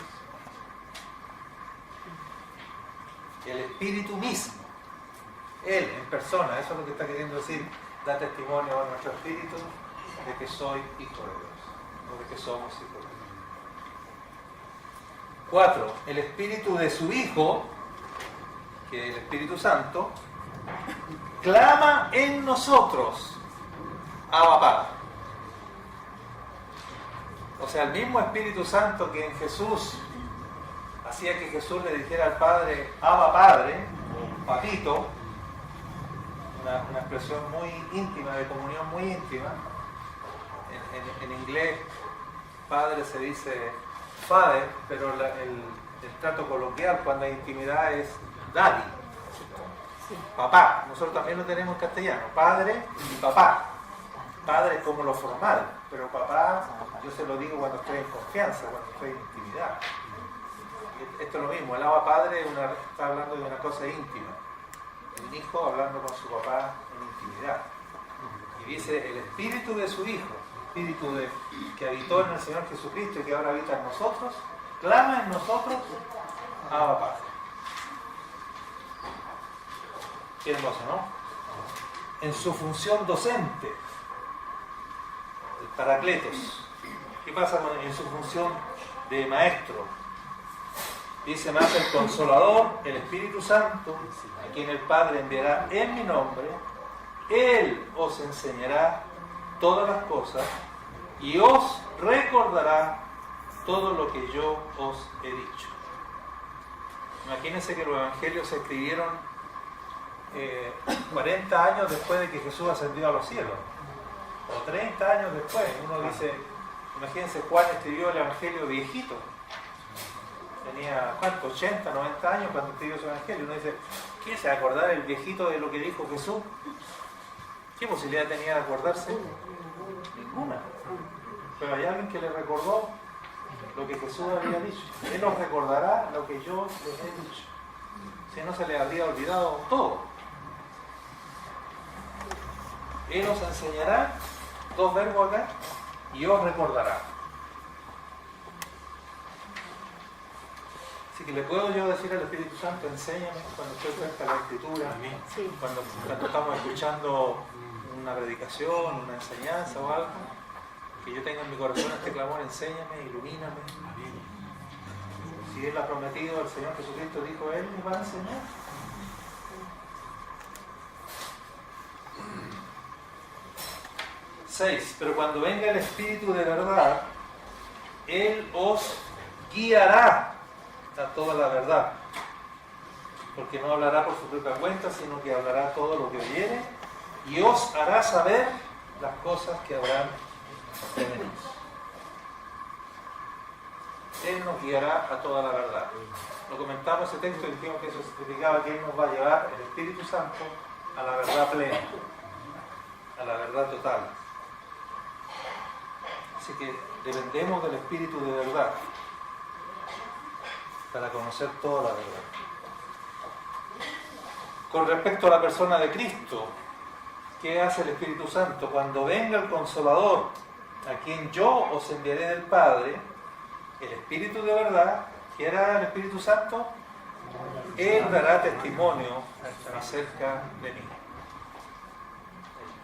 El Espíritu mismo, Él en persona, eso es lo que está queriendo decir, da testimonio a nuestro espíritu de que soy hijo de Dios, o de que somos hijos de Dios. 4. El Espíritu de su Hijo, que es el Espíritu Santo, clama en nosotros, Abba Padre. O sea, el mismo Espíritu Santo que en Jesús hacía que Jesús le dijera al Padre, Abba Padre, o Papito, una expresión muy íntima, de comunión muy íntima. En inglés, Padre se dice Father, pero el trato coloquial cuando hay intimidad es Daddy, papá. Nosotros también lo tenemos en castellano, Padre y papá. Padre es como lo formal, pero papá yo se lo digo cuando estoy en confianza, cuando estoy en intimidad. Esto es lo mismo, el Abba Padre está hablando de una cosa íntima. Un hijo hablando con su papá en intimidad. Y dice, el espíritu de su hijo, el espíritu que habitó en el Señor Jesucristo y que ahora habita en nosotros, clama en nosotros, Abba Padre. Qué hermoso, ¿no? En su función docente, el Paracletos. ¿Qué pasa en su función de maestro? Dice más el Consolador, el Espíritu Santo, a quien el Padre enviará en mi nombre, Él os enseñará todas las cosas y os recordará todo lo que yo os he dicho. Imagínense que los evangelios se escribieron 40 años después de que Jesús ascendió a los cielos, o 30 años después. Uno dice, imagínense, Juan escribió el evangelio viejito. Tenía, ¿cuánto? 80, 90 años cuando escribió su evangelio. Uno dice, ¿quién se va a acordar el viejito de lo que dijo Jesús? ¿Qué posibilidad tenía de acordarse? Ninguna. Pero hay alguien que le recordó lo que Jesús había dicho. Él nos recordará lo que yo les he dicho. Si no, se le habría olvidado todo. Él os enseñará, dos verbos acá, y os recordará. Así que le puedo yo decir al Espíritu Santo, enséñame cuando estoy frente a la Escritura, cuando estamos escuchando una predicación, una enseñanza o algo, que yo tenga en mi corazón este clamor, enséñame, ilumíname. Si Él ha prometido, el Señor Jesucristo dijo, Él me va a enseñar. Pero cuando venga el Espíritu de verdad, Él os guiará a toda la verdad, porque no hablará por su propia cuenta, sino que hablará todo lo que oyere y os hará saber las cosas que habrán de venir. Él nos guiará a toda la verdad. Lo comentamos ese texto y dijimos que eso significaba que Él nos va a llevar, el Espíritu Santo, a la verdad plena, a la verdad total. Así que dependemos del Espíritu de verdad para conocer toda la verdad. Con respecto a la persona de Cristo, ¿qué hace el Espíritu Santo? Cuando venga el Consolador, a quien yo os enviaré del Padre, el Espíritu de verdad, ¿qué hará el Espíritu Santo? Él dará testimonio acerca de mí.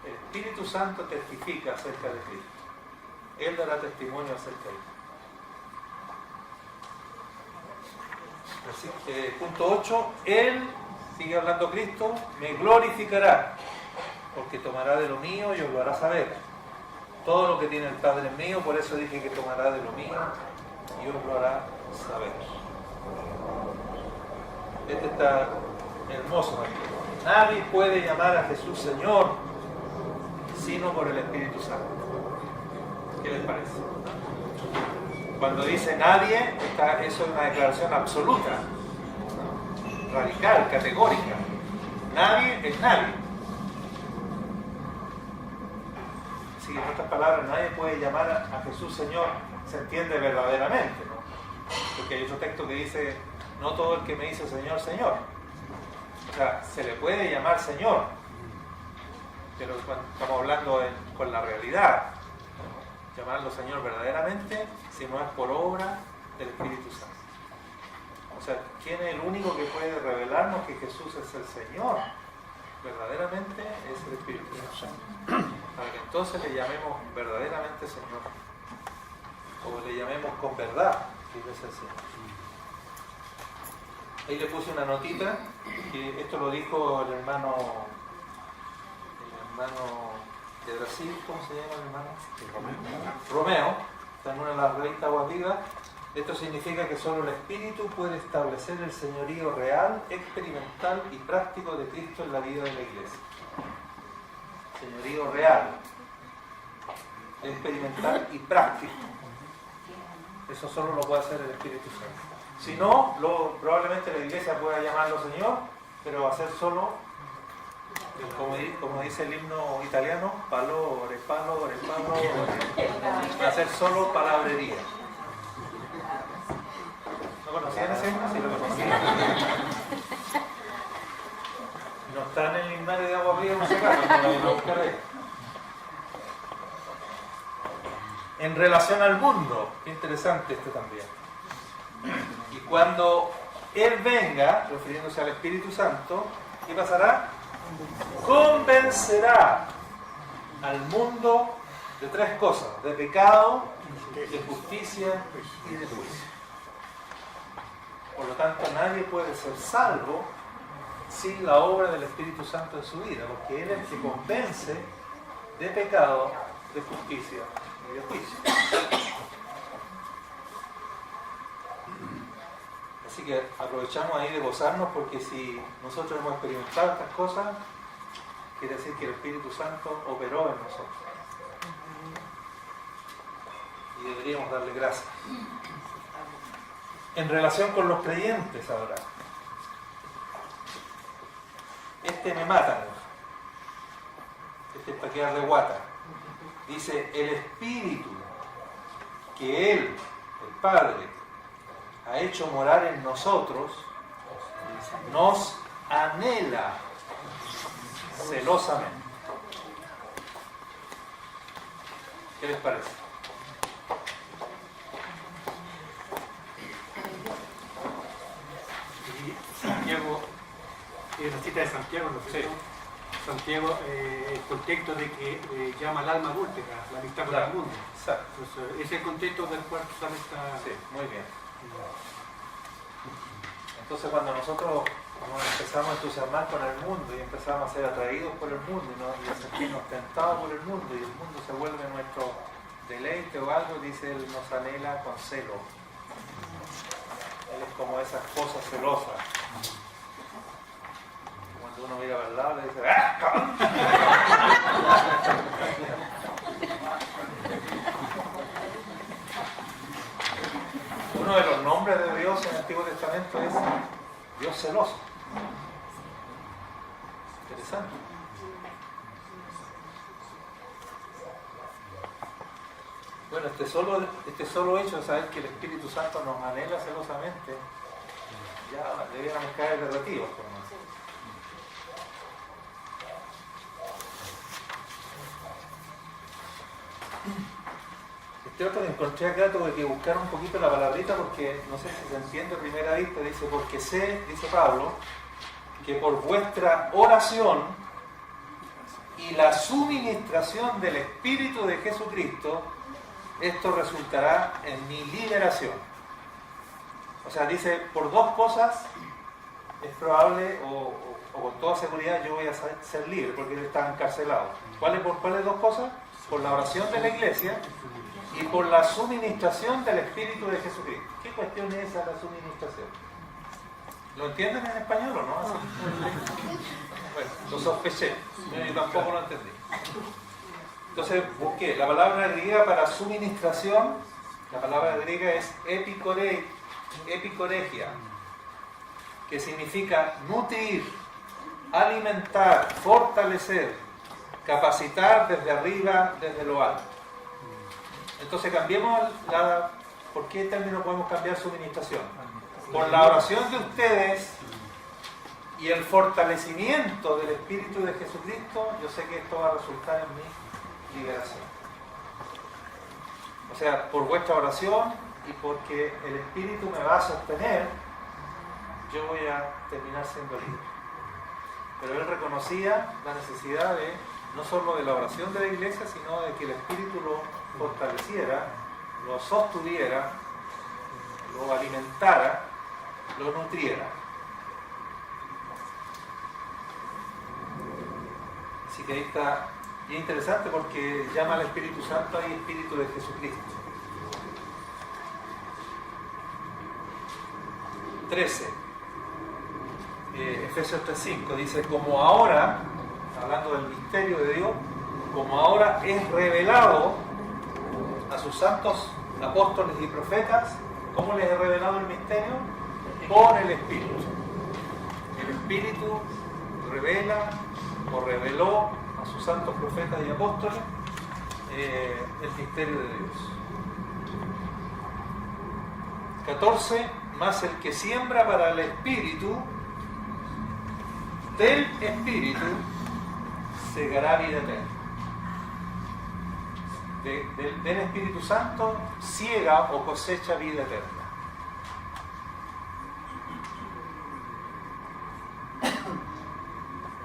El Espíritu Santo testifica acerca de Cristo. Él dará testimonio acerca de mí. Así que, punto 8, Él, sigue hablando Cristo, me glorificará, porque tomará de lo mío y os lo hará saber. Todo lo que tiene el Padre es mío, por eso dije que tomará de lo mío y os lo hará saber. Este está hermoso aquí. Nadie puede llamar a Jesús Señor sino por el Espíritu Santo. ¿Qué les parece? Cuando dice nadie, eso es una declaración absoluta, radical, categórica. Nadie es nadie. Así que en otras palabras, nadie puede llamar a Jesús Señor, se entiende verdaderamente, ¿no? Porque hay otro texto que dice, no todo el que me dice Señor, Señor. O sea, se le puede llamar Señor, pero cuando estamos hablando con la realidad, llamarlo Señor verdaderamente, si no es por obra del Espíritu Santo. O sea, ¿quién es el único que puede revelarnos que Jesús es el Señor? Verdaderamente es el Espíritu Santo. Para que entonces le llamemos verdaderamente Señor. O le llamemos con verdad que Él es el Señor. Ahí le puse una notita, que esto lo dijo el hermano de Brasil, ¿cómo se llama el hermano? Romeo, está en una de las revistas Aguas Vivas, Esto significa que solo el Espíritu puede establecer el señorío real, experimental y práctico de Cristo en la vida de la Iglesia. Señorío real, experimental y práctico. Eso solo lo puede hacer el Espíritu Santo. Si no, probablemente la Iglesia pueda llamarlo Señor, pero va a ser solo, como dice el himno italiano, palore, palore, palore. Va a ser solo palabrería. ¿No conocían ese himno? Sí, lo conocían. No está en el himnario de Agua Fría, no se acaso, no lo buscaré. En relación al mundo, qué interesante esto también. Y cuando Él venga, refiriéndose al Espíritu Santo, ¿qué pasará? Convencerá al mundo de tres cosas: de pecado, de justicia y de juicio. Por lo tanto, nadie puede ser salvo sin la obra del Espíritu Santo en su vida, porque Él es el que convence de pecado, de justicia y de juicio. Así que aprovechamos ahí de gozarnos, porque si nosotros hemos experimentado estas cosas, quiere decir que el Espíritu Santo operó en nosotros. Y deberíamos darle gracias. En relación con los creyentes ahora. Este me mata. Este es para quedar de guata. Dice, el Espíritu que Él, el Padre, ha hecho morar en nosotros, nos anhela celosamente. ¿Qué les parece? Santiago, la cita de Santiago, ¿no es cierto? Sí. Santiago, el contexto de que llama al alma adúltera, la amistad con el mundo. Exacto. Entonces, ese es el contexto del cual sale esta... Sí, muy bien. Entonces, cuando nosotros nos empezamos a entusiasmar con el mundo y empezamos a ser atraídos por el mundo y a sentirnos tentados por el mundo, y el mundo se vuelve nuestro deleite o algo, dice él, nos anhela con celo. Él es como esa esposa celosa. Cuando uno mira para el lado le dice ¡ah! Uno de los nombres de Dios en el Antiguo Testamento es Dios celoso. Interesante. Bueno, este solo hecho de saber que el Espíritu Santo nos anhela celosamente, ya debiéramos caer derretidos. Este otro que encontré acá, tuve que buscar un poquito la palabrita porque no sé si se entiende a primera vista. Dice, porque sé, dice Pablo, que por vuestra oración y la suministración del Espíritu de Jesucristo, esto resultará en mi liberación. O sea, dice, por dos cosas es probable o con toda seguridad yo voy a ser libre, porque él está encarcelado. ¿Por cuáles dos cosas? Por la oración de la Iglesia y por la suministración del Espíritu de Jesucristo. ¿Qué cuestión es esa, la suministración? ¿Lo entienden en español o no? Bueno, lo sospeché, yo tampoco lo entendí. Entonces busqué, la palabra griega para suministración, la palabra griega es epicoregia, que significa nutrir, alimentar, fortalecer, capacitar desde arriba, desde lo alto. Entonces cambiemos ¿por qué término podemos cambiar suministración? Por la oración de ustedes y el fortalecimiento del Espíritu de Jesucristo, yo sé que esto va a resultar en mi liberación. O sea, por vuestra oración y porque el Espíritu me va a sostener, yo voy a terminar siendo libre. Pero él reconocía la necesidad de, no solo de la oración de la Iglesia, sino de que el Espíritu lo fortaleciera, lo sostuviera, lo alimentara, lo nutriera. Así que ahí está, y es interesante porque llama al Espíritu Santo ahí Espíritu de Jesucristo. 13. Efesios 3:5 dice, como ahora, hablando del misterio de Dios, como ahora es revelado a sus santos apóstoles y profetas, ¿cómo les he revelado el misterio? Por el Espíritu. El Espíritu revela o reveló a sus santos profetas y apóstoles el misterio de Dios. 14. Más el que siembra para el Espíritu, del Espíritu segará vida eterna. Del Espíritu Santo ciega o cosecha vida eterna.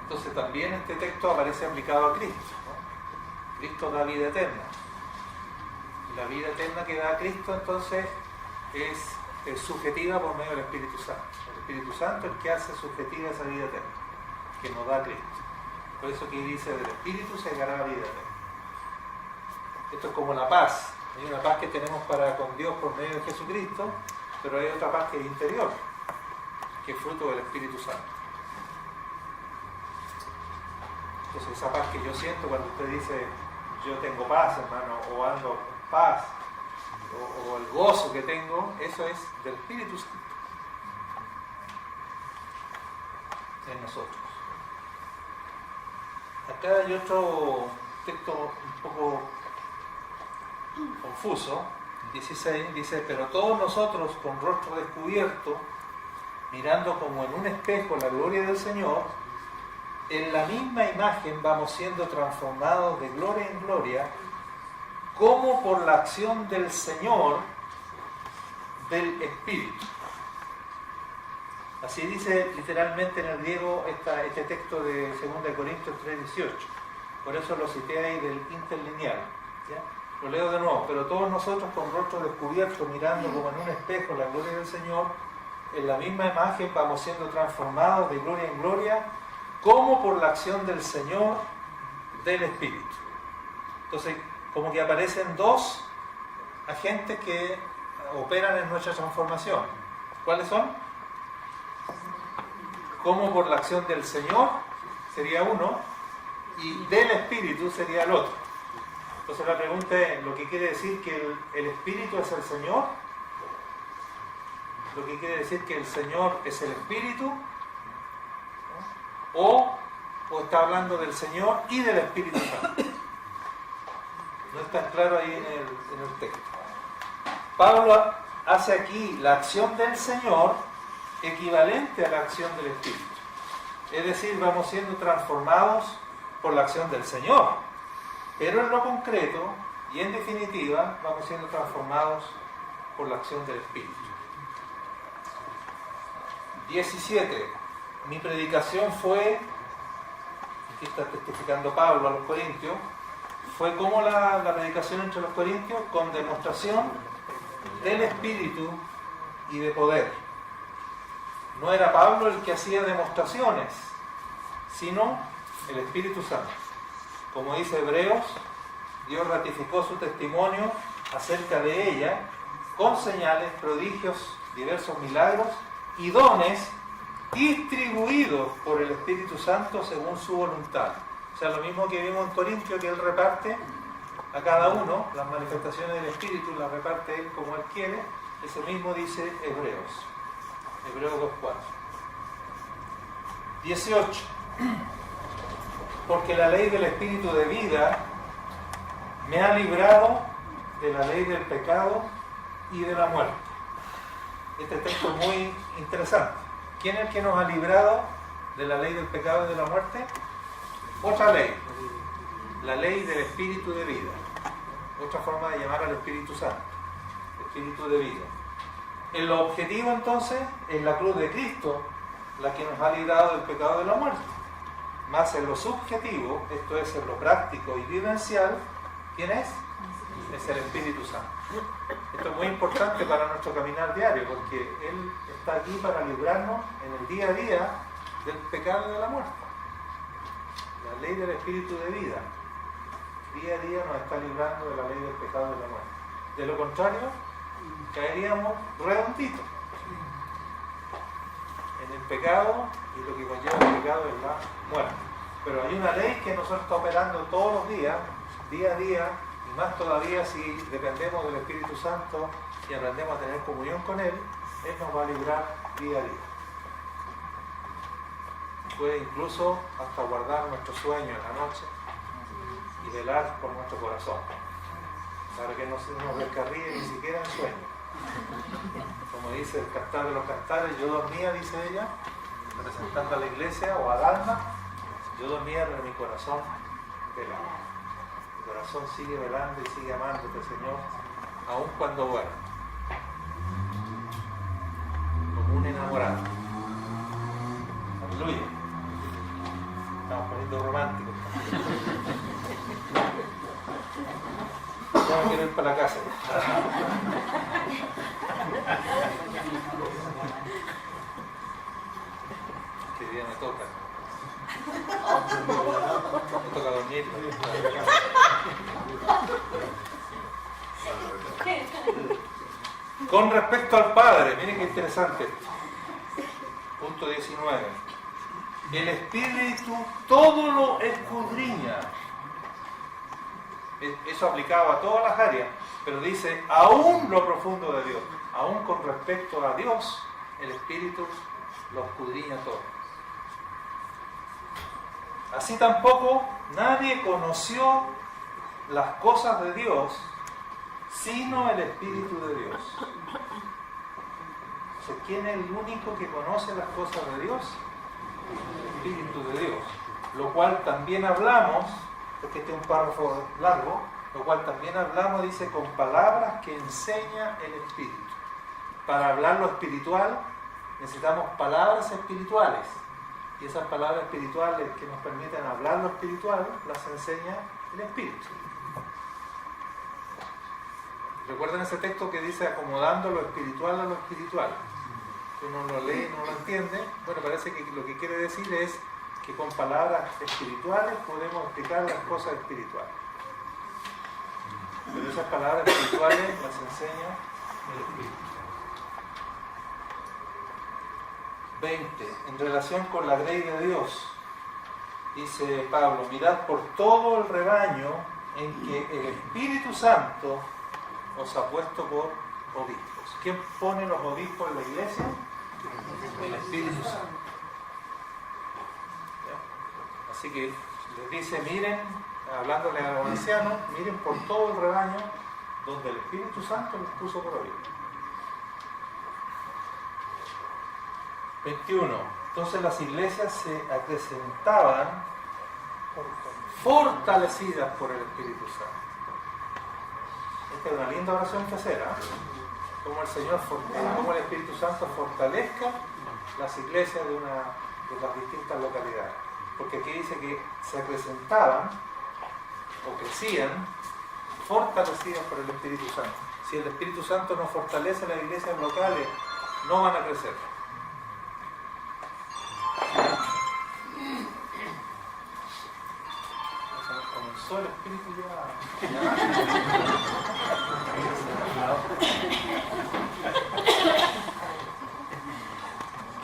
Entonces también este texto aparece aplicado a Cristo, ¿no? Cristo da vida eterna. La vida eterna que da a Cristo entonces es subjetiva por medio del Espíritu Santo. El Espíritu Santo es el que hace subjetiva esa vida eterna que nos da Cristo. Por eso aquí dice, del Espíritu se dará la vida eterna. Esto es como la paz. Hay una paz que tenemos para con Dios por medio de Jesucristo, pero hay otra paz que es interior, que es fruto del Espíritu Santo. Entonces esa paz que yo siento cuando usted dice, yo tengo paz, hermano, o ando en paz, o el gozo que tengo, eso es del Espíritu Santo en nosotros. Acá hay otro texto un poco confuso, 16, dice, pero todos nosotros con rostro descubierto, mirando como en un espejo la gloria del Señor, en la misma imagen vamos siendo transformados de gloria en gloria, como por la acción del Señor, del Espíritu. Así dice literalmente en el griego este texto de 2 Corintios 3:18. Por eso lo cité ahí del interlineal. ¿Ya? Lo leo de nuevo. Pero todos nosotros con rostro descubierto, mirando como en un espejo la gloria del Señor, en la misma imagen vamos siendo transformados de gloria en gloria, como por la acción del Señor, del Espíritu. Entonces, como que aparecen dos agentes que operan en nuestra transformación. ¿Cuáles son? Como por la acción del Señor sería uno y del Espíritu sería el otro. Entonces la pregunta es, ¿lo que quiere decir que el Espíritu es el Señor? ¿Lo que quiere decir que el Señor es el Espíritu? ¿O está hablando del Señor y del Espíritu Santo? No es tan claro ahí en el texto. Pablo hace aquí la acción del Señor equivalente a la acción del Espíritu. Es decir, vamos siendo transformados por la acción del Señor, pero en lo concreto y en definitiva vamos siendo transformados por la acción del Espíritu. 17. Mi predicación fue, aquí está testificando Pablo a los Corintios, fue como la predicación entre los Corintios, con demostración del Espíritu y de poder. No era Pablo el que hacía demostraciones, sino el Espíritu Santo. Como dice Hebreos, Dios ratificó su testimonio acerca de ella con señales, prodigios, diversos milagros y dones distribuidos por el Espíritu Santo según su voluntad. O sea, lo mismo que vimos en Corintio, que Él reparte a cada uno, las manifestaciones del Espíritu las reparte Él como Él quiere, ese mismo dice Hebreos 2:4. 18. Porque la ley del Espíritu de vida me ha librado de la ley del pecado y de la muerte. Este texto es muy interesante. ¿Quién es el que nos ha librado de la ley del pecado y de la muerte? Otra ley, la ley del Espíritu de vida. Otra forma de llamar al Espíritu Santo, Espíritu de vida. En lo objetivo entonces es la cruz de Cristo la que nos ha librado del pecado y de la muerte. Más en lo subjetivo, esto es en lo práctico y vivencial, ¿quién es? Es el Espíritu Santo. Esto es muy importante para nuestro caminar diario, porque Él está aquí para librarnos en el día a día del pecado y de la muerte. La ley del Espíritu de vida, día a día nos está librando de la ley del pecado y de la muerte. De lo contrario, caeríamos redonditos. en el pecado, y lo que conlleva el pecado es la muerte. Pero hay una ley que nosotros está operando todos los días, día a día, y más todavía si dependemos del Espíritu Santo y aprendemos a tener comunión con Él, Él nos va a librar día a día. Puede incluso hasta guardar nuestro sueño en la noche y velar por nuestro corazón, para que no se nos descarríe ni siquiera en sueño. Como dice el Cantar de los Cantares, yo dormía, dice ella, representando a la iglesia o al alma, yo dormía pero mi corazón velaba. Mi corazón sigue velando y sigue amándote, Señor, aun cuando duermo, como un enamorado. Aleluya. Estamos poniendo románticos. Ya me quiero ir para la casa. Que día me toca. Me toca dormir. Con respecto al Padre, miren qué interesante esto. Punto 19. El Espíritu todo lo escudriña. Eso aplicado a todas las áreas, pero dice, aún lo profundo de Dios, aún con respecto a Dios, el Espíritu lo escudriña todo. Así tampoco nadie conoció las cosas de Dios, sino el Espíritu de Dios. Entonces, ¿quién es el único que conoce las cosas de Dios? El Espíritu de Dios, lo cual también hablamos, porque este es un párrafo largo, lo cual también hablamos, dice, con palabras que enseña el Espíritu. Para hablar lo espiritual necesitamos palabras espirituales, y esas palabras espirituales que nos permiten hablar lo espiritual las enseña el Espíritu. ¿Recuerdan ese texto que dice acomodando lo espiritual a lo espiritual? Uno lo lee y no lo entiende. Bueno, parece que lo que quiere decir es que con palabras espirituales podemos explicar las cosas espirituales. Pero esas palabras espirituales las enseña el Espíritu. 20. En relación con la grey de Dios, dice Pablo, mirad por todo el rebaño en que el Espíritu Santo os ha puesto por obispos. ¿Quién pone los obispos en la iglesia? El Espíritu Santo. ¿Ya? Así que les dice, miren, hablándole a los ancianos, miren por todo el rebaño donde el Espíritu Santo los puso por obispos. 21. Entonces las iglesias se acrecentaban fortalecidas por el Espíritu Santo. Esta es una linda oración que hacer, como el Señor, como el Espíritu Santo fortalezca las iglesias de las distintas localidades. Porque aquí dice que se acrecentaban o crecían fortalecidas por el Espíritu Santo. Si el Espíritu Santo no fortalece las iglesias locales, no van a crecer. Comenzó el Espíritu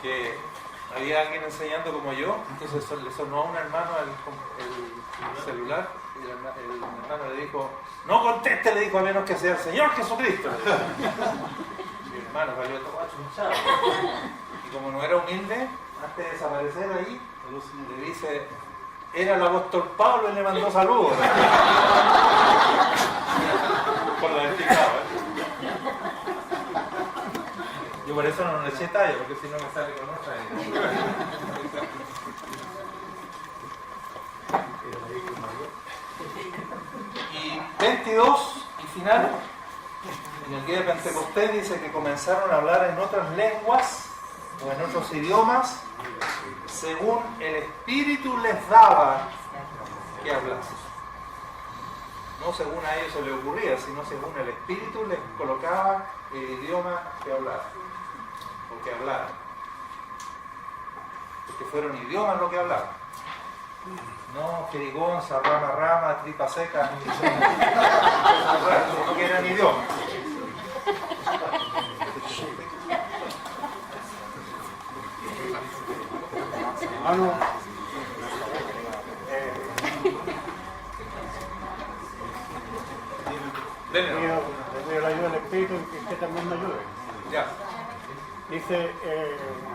que había alguien enseñando como yo, entonces le sonó a un hermano el celular y el hermano le dijo, no conteste, le dijo, a menos que sea el Señor Jesucristo. Y el hermano salió todo achunchado. Y como no era humilde, antes de desaparecer ahí, le dice, era el apóstol Pablo y le mandó saludos. Por lo explicado, Yo por eso no le eché talla, porque si no me sale con otra. Y 22, y final, en el día de Pentecostés dice que comenzaron a hablar en otras lenguas o en otros idiomas, según el Espíritu les daba que hablasen. No según a ellos se les ocurría, sino según el Espíritu les colocaba el idioma que hablaran, o que hablaran. Porque fueron idiomas lo que hablaban. No jerigonza, rama, rama, tripa seca, no que eran idiomas. Denle, Le pido la ayuda del Espíritu y que usted también me ayude. ya. Dice,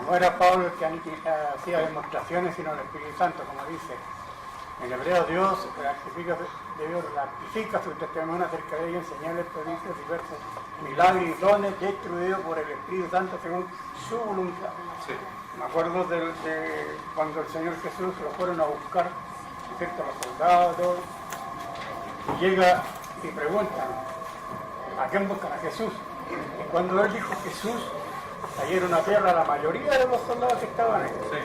no era Pablo el que hacía demostraciones, sino el Espíritu Santo, como dice. En hebreo, Dios ratifica su testimonio acerca de ellos, señales, prodigios, diversos milagros y dones distribuidos por el Espíritu Santo según su voluntad. Sí. Me acuerdo de cuando el Señor Jesús lo fueron a buscar, ¿cierto? Los soldados, todo, y llega y preguntan, ¿a quién buscan? A Jesús. Y cuando él dijo Jesús, cayeron a tierra la mayoría de los soldados que estaban ahí. Sí.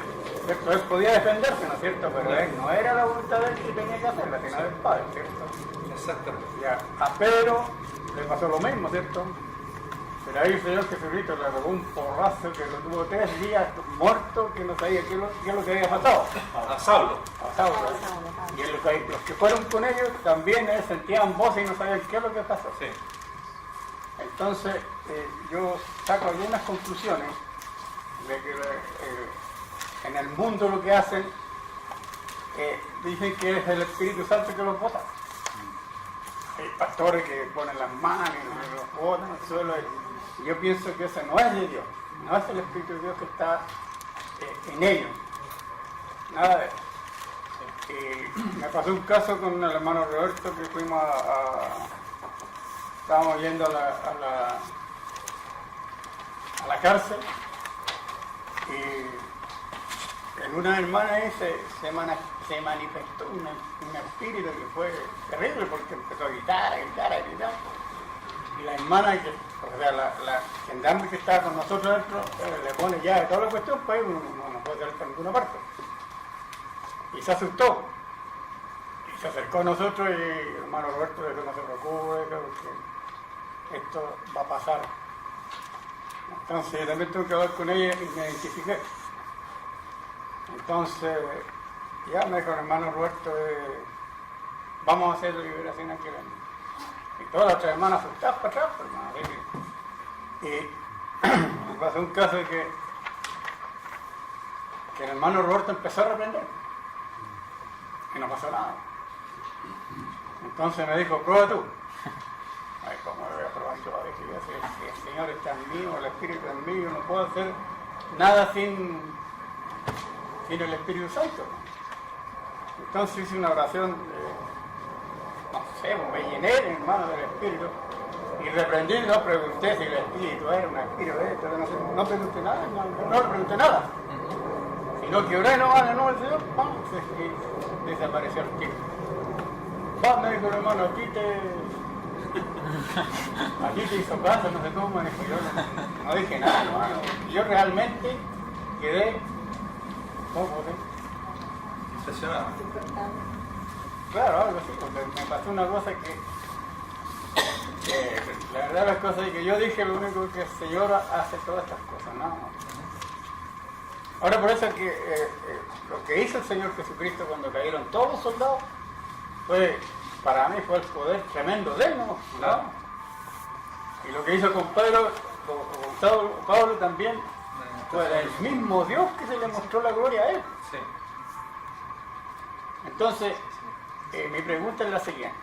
¿Cierto? Él podía defenderse, ¿no es cierto? Pero él no era la voluntad de él que tenía que hacerla, sino del Padre, ¿cierto? Exactamente. Ya. A Pedro le pasó lo mismo, ¿cierto? Pero ahí el Señor Jesucristo le robó un porrazo que lo tuvo 3 días muerto, que no sabía qué es lo que había pasado. A Saulo. A Saulo. Y los que fueron con ellos también sentían voces y no sabían qué es lo que pasó. Sí. Entonces, yo saco algunas conclusiones de que en el mundo lo que hacen, dicen que es el Espíritu Santo que los bota. Hay pastores que ponen las manos y los botan al suelo. Y yo pienso que eso no es de Dios, no es el Espíritu de Dios que está en ellos. Nada de eso. Y me pasó un caso con el hermano Roberto que fuimos estábamos yendo a la cárcel y en una hermana ahí se manifestó un espíritu que fue terrible porque empezó a gritar. Y la hermana, o sea, la gendarme que estaba con nosotros dentro, le pone ya de toda la cuestión, pues uno no puede salir para ninguna parte. Y se asustó. Y se acercó a nosotros y el hermano Roberto le dijo, no se preocupe, porque esto va a pasar. Entonces yo también tuve que hablar con ella y me identifiqué. Entonces ya me dijo el hermano Roberto, vamos a hacer la liberación aquí. Y todas las otras hermanas asustadas para atrás, hermano. Y me pasó un caso de que el hermano Roberto empezó a reprender y no pasó nada. Entonces me dijo, prueba tú. Ay, ¿cómo lo voy a probar yo? Si el Señor está en mí o el Espíritu en mí, yo no puedo hacer nada sin el Espíritu Santo. Entonces hice una oración, no sé, me llené, hermano, del Espíritu. Y reprendí, no pregunté si el Espíritu era un Espíritu de esto, no pregunté nada, no le pregunté nada. Sino que oré nomás en el nombre del Señor, ¡pam! Y desapareció el Espíritu. ¡Pam! Me dijo el hermano, aquí te hizo caso, no sé cómo, me dijo, yo no dije nada, hermano. Yo realmente quedé, ¿cómo Impresionado. Claro, algo así, porque me pasó una cosa que la verdad las cosas es que yo dije lo único que el Señor hace todas estas cosas, ¿no? Ahora por eso es que lo que hizo el Señor Jesucristo cuando cayeron todos los soldados, para mí fue el poder tremendo de él, ¿no? Claro. Y lo que hizo con Pedro, con Pablo también, fue el mismo Dios que se le mostró la gloria a él. Sí. Entonces, mi pregunta es la siguiente.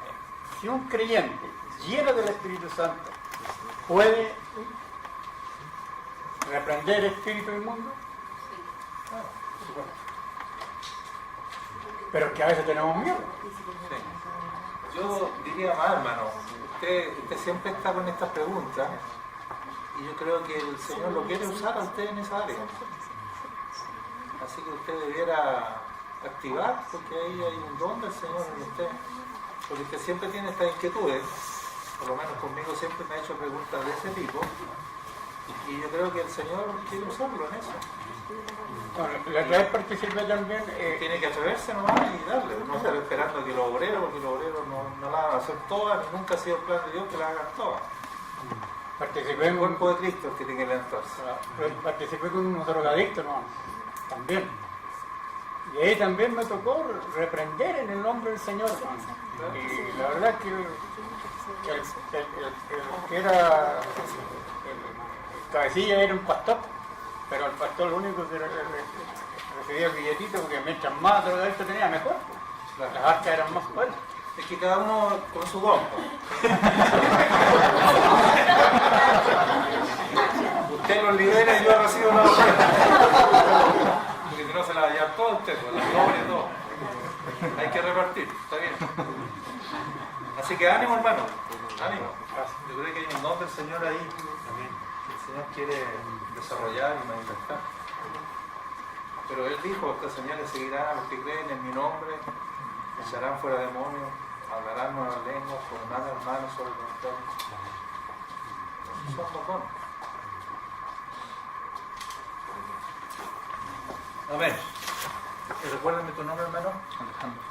Si un creyente lleno del Espíritu Santo puede reprender espíritu inmundo, pero es que a veces tenemos miedo. Sí. Yo diría más, hermano, usted siempre está con estas preguntas y yo creo que el Señor lo quiere usar a usted en esa área. Así que usted debiera activar, porque ahí hay un don del Señor en usted, porque usted siempre tiene estas inquietudes, por lo menos conmigo siempre me ha hecho preguntas de ese tipo, y yo creo que el Señor quiere usarlo en eso. Bueno, la otra vez participé también. Tiene que atreverse nomás y darle, no estar esperando que los obreros, porque los obreros no la van a hacer todas, ni nunca ha sido el plan de Dios que la hagan todas. Participé El cuerpo de Cristo es que tiene que levantarse. Participé con unos drogadictos, ¿no? También. Y ahí también me tocó reprender en el nombre del Señor, hermano. Y la verdad que el que era el cabecilla era un pastor, pero el pastor lo único que recibía el billetito, porque mientras más drogadictos tenía, mejor. Las arcas eran más fuertes. Es que cada uno con su don. Pues. Usted los libera y yo recibo la ofrenda. Porque si no se la va a llevar todo usted, pues, la gloria y todo. Hay que repartir, está bien. Así que ánimo, hermano. Ánimo. Yo creo que hay un don del Señor ahí. Que el Señor quiere desarrollar y manifestar. Pero Él dijo, estas señales seguirán a los que creen en mi nombre, echarán fuera demonios, hablarán nuevas lenguas, pondrán las manos sobre los enfermos. Son los dones. Amén. Recuérdame tu nombre, hermano.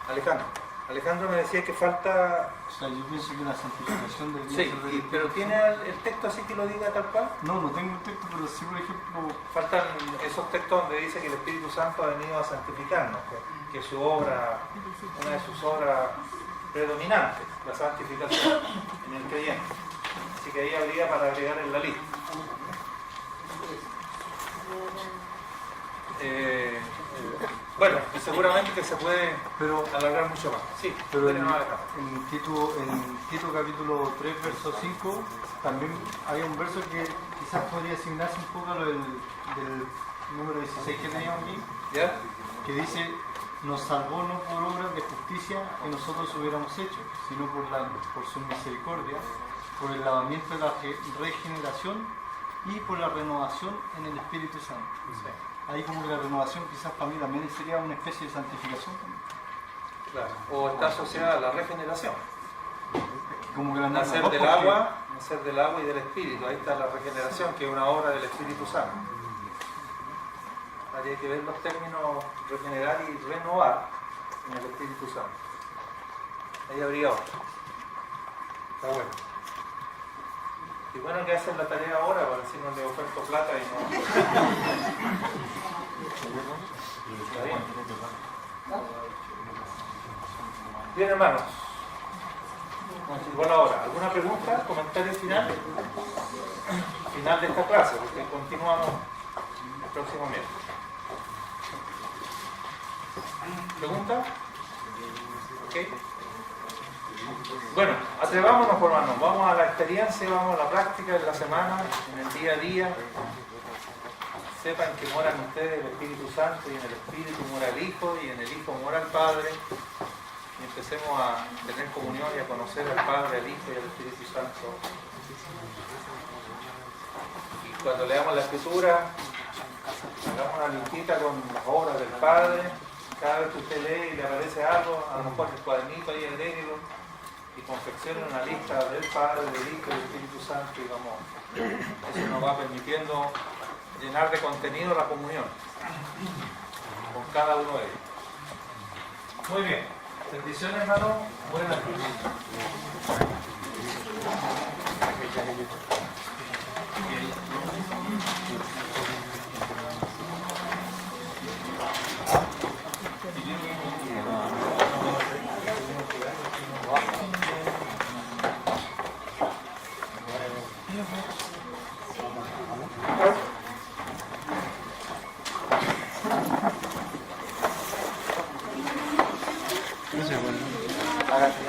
Alejandro. Alejandro me decía que falta... O sea, yo pienso que la santificación debería Sí, ser de... pero ¿tiene el texto así que lo diga tal cual? No tengo un texto, pero sí, por ejemplo... Faltan esos textos donde dice que el Espíritu Santo ha venido a santificarnos, que su obra, una de sus obras predominantes, la santificación en el creyente. Así que ahí habría para agregar en la lista. Bueno, seguramente que se puede alargar mucho más. Sí, pero en Tito capítulo 3, verso 5, también hay un verso que quizás podría asignarse un poco a lo del número 16 que teníamos aquí, ¿ya? que dice, nos salvó no por obras de justicia que nosotros hubiéramos hecho, sino por su misericordia, por el lavamiento de la regeneración y por la renovación en el Espíritu Santo. Sí. Ahí como que la renovación quizás para mí también sería una especie de santificación. Claro. O está asociada a la regeneración. Como que Nacer del agua y del Espíritu. Ahí está la regeneración, que es una obra del Espíritu Santo. Habría que ver los términos regenerar y renovar en el Espíritu Santo. Ahí habría otro. Está bueno. Y bueno que hacen la tarea ahora, para decir no le oferto plata y no. Está bien. Bien, hermanos. Bueno, ahora, ¿alguna pregunta? ¿Comentario final? Final de esta clase, porque continuamos el próximo miércoles. ¿Pregunta? ¿Ok? Bueno, atrevámonos, hermanos. Vamos a la experiencia, vamos a la práctica de la semana, en el día a día. Sepan que moran ustedes el Espíritu Santo, y en el Espíritu mora el Hijo, y en el Hijo mora el Padre. Y empecemos a tener comunión y a conocer al Padre, al Hijo y al Espíritu Santo. Y cuando leamos la Escritura, hagamos una listita con las obras del Padre. Cada vez que usted lee y le aparece algo, a lo mejor el cuadernito ahí, agréguelo, y confeccionen una lista del Padre, del Hijo y del Espíritu Santo, y vamos, eso nos va permitiendo llenar de contenido la comunión con cada uno de ellos. Muy bien. Bendiciones, hermano. Buenas noches.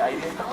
Ahí está.